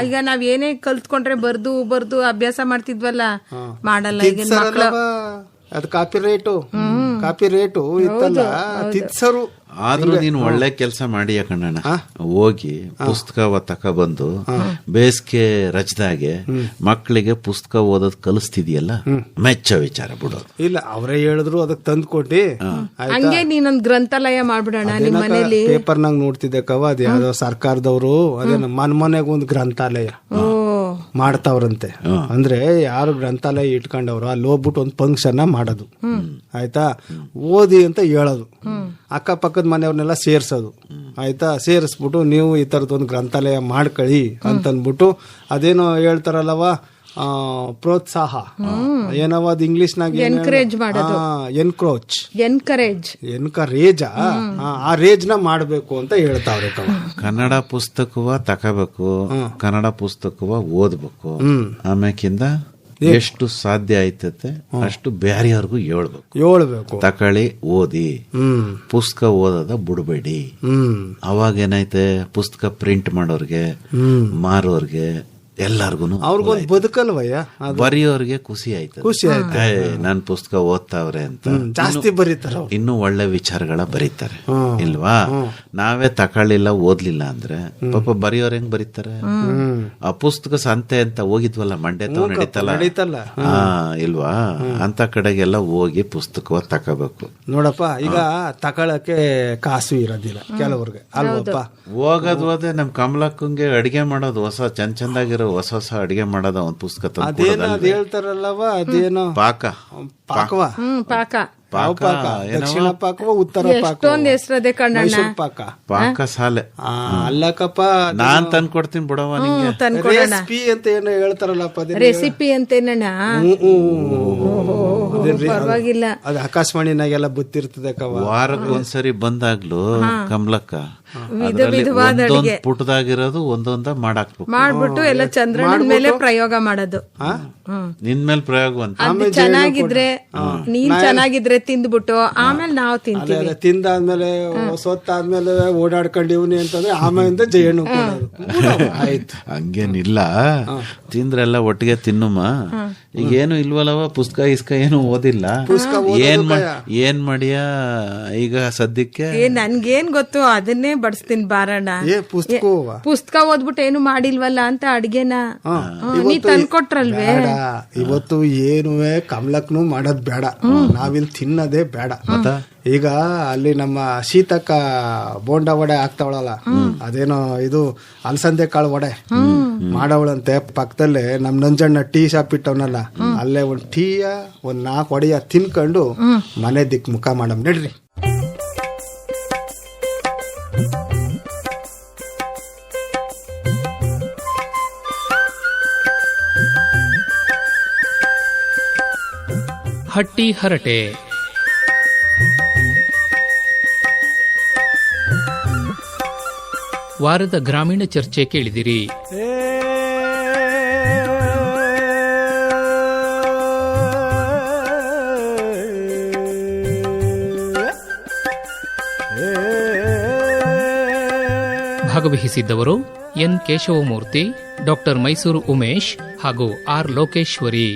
ಈಗ ನಾವ್ ಏನೇ ಕಲ್ತ್ಕೊಂಡ್ರೆ ಬರ್ದು ಅಭ್ಯಾಸ ಮಾಡ್ತಿದ್ವಲ್ಲ, ಮಾಡಲ್ಲ ಈಗ ಮಕ್ಳು. ಅದು ಕಾಪಿ ರೇಟು ಇತ್ತಲ್ಲ, ತಿತ್ಸರು. ಆದ್ರೂ ನೀನು ಒಳ್ಳೆ ಕೆಲಸ ಮಾಡಿ ಕಣ್ಣಣ್ಣ, ಹೋಗಿ ಪುಸ್ತಕ ತಕೊಬಂದು ಬೇಸಿಗೆ ರಜದಾಗೆ ಮಕ್ಕಳಿಗೆ ಪುಸ್ತಕ ಓದೋದ್ ಕಲಿಸ್ತಿದ್ಯಲ್ಲ, ಮೆಚ್ಚ ವಿಚಾರ ಬಿಡೋದು. ಇಲ್ಲ, ಅವರೇ ಹೇಳಿದ್ರು ಅದಕ್ಕೆ ತಂದು ಕೊಟ್ಟಿ. ಹಂಗೆ ನೀನೊಂದ್ ಗ್ರಂಥಾಲಯ ಮಾಡ್ಬಿಡೋಣ ನಿಮ್ ಮನೇಲಿ. ಪೇಪರ್ನಾಗ ನೋಡ್ತಿದ್ದೆ ಕವ, ಅದ್ ಯಾವ್ದೋ ಸರ್ಕಾರದವರು ಅದೇನು ಮನೆಗೆ ಒಂದು ಗ್ರಂಥಾಲಯ. ಮಾಡ್ತಾವ್ರಂತೆ. ಅಂದ್ರೆ ಯಾರು ಗ್ರಂಥಾಲಯ ಇಟ್ಕೊಂಡವ್ರು ಅಲ್ಲಿ ಹೋಗ್ಬಿಟ್ಟು ಒಂದು ಫಂಕ್ಷನ್ ಮಾಡೋದು, ಆಯ್ತಾ, ಓದಿ ಅಂತ ಹೇಳೋದು, ಅಕ್ಕಪಕ್ಕದ ಮನೆಯವ್ರನ್ನೆಲ್ಲ ಸೇರ್ಸೋದು, ಆಯ್ತಾ, ಸೇರಿಸ್ಬಿಟ್ಟು ನೀವು ಈ ತರದ್ ಒಂದು ಗ್ರಂಥಾಲಯ ಮಾಡ್ಕೊಳ್ಳಿ ಅಂತನ್ಬಿಟ್ಟು ಅದೇನೋ ಹೇಳ್ತಾರಲ್ಲವ, ಪ್ರೋತ್ಸಾಹ, ಏನವ ಅದು ಇಂಗ್ಲಿಷ್ನಾಗ ಎನ್ಕರೇಜ್ ಮಾಡೋದು, ಎನ್ಕರೇಜ್ ಆ ರೇಜ್ ನ ಮಾಡ್ಬೇಕು ಅಂತ ಹೇಳ್ತಾವ್ರೆ. ಕನ್ನಡ ಪುಸ್ತಕವ ತಕೋಬೇಕು, ಕನ್ನಡ ಪುಸ್ತಕವ ಓದ್ಬೇಕು, ಆಮ್ಯಾಕಿಂದ ಎಷ್ಟು ಸಾಧ್ಯ ಆಯ್ತತೆ ಅಷ್ಟು ಬ್ಯಾರಿಯವ್ರಿಗೂ ಹೇಳ್ಬೇಕು, ತಕಳಿ ಓದಿ, ಪುಸ್ತಕ ಓದೋದ ಬಿಡ್ಬೇಡಿ. ಅವಾಗ ಏನೈತೆ, ಪುಸ್ತಕ ಪ್ರಿಂಟ್ ಮಾಡೋರ್ಗೆ, ಮಾರೋರ್ಗೆ ಎಲ್ಲಾರ್ಗು ಅವ್ರಿಗೊಂದು ಬದುಕಲ್ವಯ್ಯ, ಬರೆಯೋರ್ಗೆ ಖುಷಿ ಆಯ್ತು, ನನ್ ಪುಸ್ತಕ ಓದ್ತಾವ್ರೆ ಅಂತ ಜಾಸ್ತಿ ಬರೀತಾರ, ಇನ್ನು ಒಳ್ಳೆ ವಿಚಾರಗಳ ಬರೀತಾರೆ ಇಲ್ವಾ. ನಾವೇ ತಕೊಳ್ಳಿಲ್ಲ ಓದ್ಲಿಲ್ಲ ಅಂದ್ರೆ ಪಾಪ ಬರೆಯೋರ್ ಹೆಂಗ್ ಬರೀತಾರೆ. ಆ ಪುಸ್ತಕ ಸಂತೆ ಅಂತ ಹೋಗಿದ್ವಲ್ಲ, ಮಂಡ್ಯ ನಡೀತಲ್ಲ ಇಲ್ವಾ, ಅಂತ ಕಡೆಗೆಲ್ಲ ಹೋಗಿ ಪುಸ್ತಕ ತಕೋಬೇಕು. ನೋಡಪ್ಪ, ಈಗ ತಕೊಳಕ್ಕೆ ಕಾಸು ಇರೋದಿಲ್ಲ ಕೆಲವ್ರಿಗೆ ಅಲ್ವಪ್ಪ. ಹೋಗೋದ್ ನಮ್ ಕಮಲಕ್ಕಂಗೆ ಅಡಿಗೆ ಮಾಡೋದು, ಹೊಸ ಚಂದಾಗಿರೋ ಹೊಸ ಅಡಿಗೆ ಮಾಡೋದ ಒಂದ್ ಪುಸ್ತಕ ಹೇಳ್ತಾರಲ್ಲವ, ಅದೇನೋ ಪಾಕವ, ದಕ್ಷಿಣ ಪಾಕವ, ಉತ್ತರ ಹೆಸರದೆ ಮೈಸೂರು ಪಾಕ ಸಾಲೆ ಅಲ್ಲಕ್ಕಪ್ಪ. ನಾನ್ ತಂದ್ಕೊಡ್ತೀನಿ ಬಿಡವ ನಿಂಗೆ. ರೆಸಿಪಿ ಅಂತ ಏನೋ ಹೇಳ್ತಾರಲ್ಲಪ್ಪ, ರೆಸಿಪಿ ಅಂತೇನಣ್ಣ, ಪರವಾಗಿಲ್ಲ, ಅದು ಆಕಾಶವಾಣಿನಾಗೆಲ್ಲ ಗೊತ್ತಿರ್ತದೆ. ವಾರಕ್ಕೆ ಒಂದ್ಸರಿ ಬಂದಾಗ್ಲು ಕಮಲಕ್ಕ ಒಂದೊಂದ್ ಪುಟದಾಗಿರೋದು ಒಂದೊಂದ ಮಾಡ್ಬಿಟ್ಟು ಎಲ್ಲ ಚಂದ್ರನ ಮೇಲೆ ಪ್ರಯೋಗ ಮಾಡೋದು. ನಿನ್ ಮೇಲೆ ಪ್ರಯೋಗ ಅಂತ ಚೆನ್ನಾಗಿದ್ರೆ, ನೀನ್ ಚೆನ್ನಾಗಿದ್ರೆ ತಿಂದ್ಬಿಟ್ಟು ಆಮೇಲೆ ನಾವು ತಿಂತೀವಿ. ತಿಂದಾದ್ಮೇಲೆ ಸೊತ್ತಾದ್ಮೇಲೆ ಓಡಾಡ್ಕೊಂಡಿವ್ನಿ ಅಂತಂದ್ರೆ ಆಮೇಲಿಂದ ಜಯಣ್ಣು ಆಯ್ತು. ಹಂಗೇನಿಲ್ಲ, ತಿಂದ್ರೆಲ್ಲ ಒಟ್ಟಿಗೆ ತಿನ್ನುಮ್ಮ. ಈಗ ಏನು ಇಲ್ವಲ್ಲವ, ಪುಸ್ತಕ ಇಸ್ಕ ಏನು ಓದಿಲ್ಲ, ಏನ್ ಮಾಡಿಯ ಈಗ ಸದ್ಯಕ್ಕೆ. ನನ್ಗೇನ್ ಗೊತ್ತು, ಅದನ್ನೇ ಬಡಿಸ್ತೀನಿ ಬಾರಣ್ಣ. ಪುಸ್ತಕ ಓದ್ಬಿಟ್ಟು ಏನು ಮಾಡಿಲ್ವಲ್ಲ ಅಂತ ಅಡ್ಗೆನ ನೀ ತಂದ್ಕೊಟ್ರಲ್ವೇ. ಇವತ್ತು ಏನುವೆ ಕಮಲಕ್ನು ಮಾಡೋದ್ ಬೇಡ, ನಾವಿಲ್ಲಿ ತಿನ್ನೋದೇ ಬೇಡ. ಈಗ ಅಲ್ಲಿ ನಮ್ಮ ಶೀತಕ್ಕ ಬೋಂಡ ವಡೆ ಆಗ್ತಾವಳಲ್ಲ, ಅದೇನೋ ಇದು ಅಲಸಂದೆ ಕಾಳು ವಡೆ ಮಾಡವಳಂತೆ. ಪಕ್ಕದಲ್ಲೇ ನಮ್ ನಂಜಣ್ಣ ಟೀ ಶಾಪ್ ಇಟ್ಟವನಲ್ಲ, ಅಲ್ಲೇ ಒಂದ್ ಟೀಯ ಒಂದ್ 4 ವಡೆಯ ತಿನ್ಕೊಂಡು ಮನೆ ದಿಕ್ ಮುಖ ಮಾಡಮ್ ನಡ್ರಿ. ಹಟ್ಟಿ ಹರಟೆ. ವಾರದ ಗ್ರಾಮೀಣ ಚರ್ಚೆ ಕೇಳಿದಿರಿ. ಭಾಗವಹಿಸಿದ್ದವರು ಎನ್ ಕೇಶವಮೂರ್ತಿ, ಡಾಕ್ಟರ್ ಮೈಸೂರು ಉಮೇಶ್ ಹಾಗೂ ಆರ್ ಲೋಕೇಶ್ವರಿ.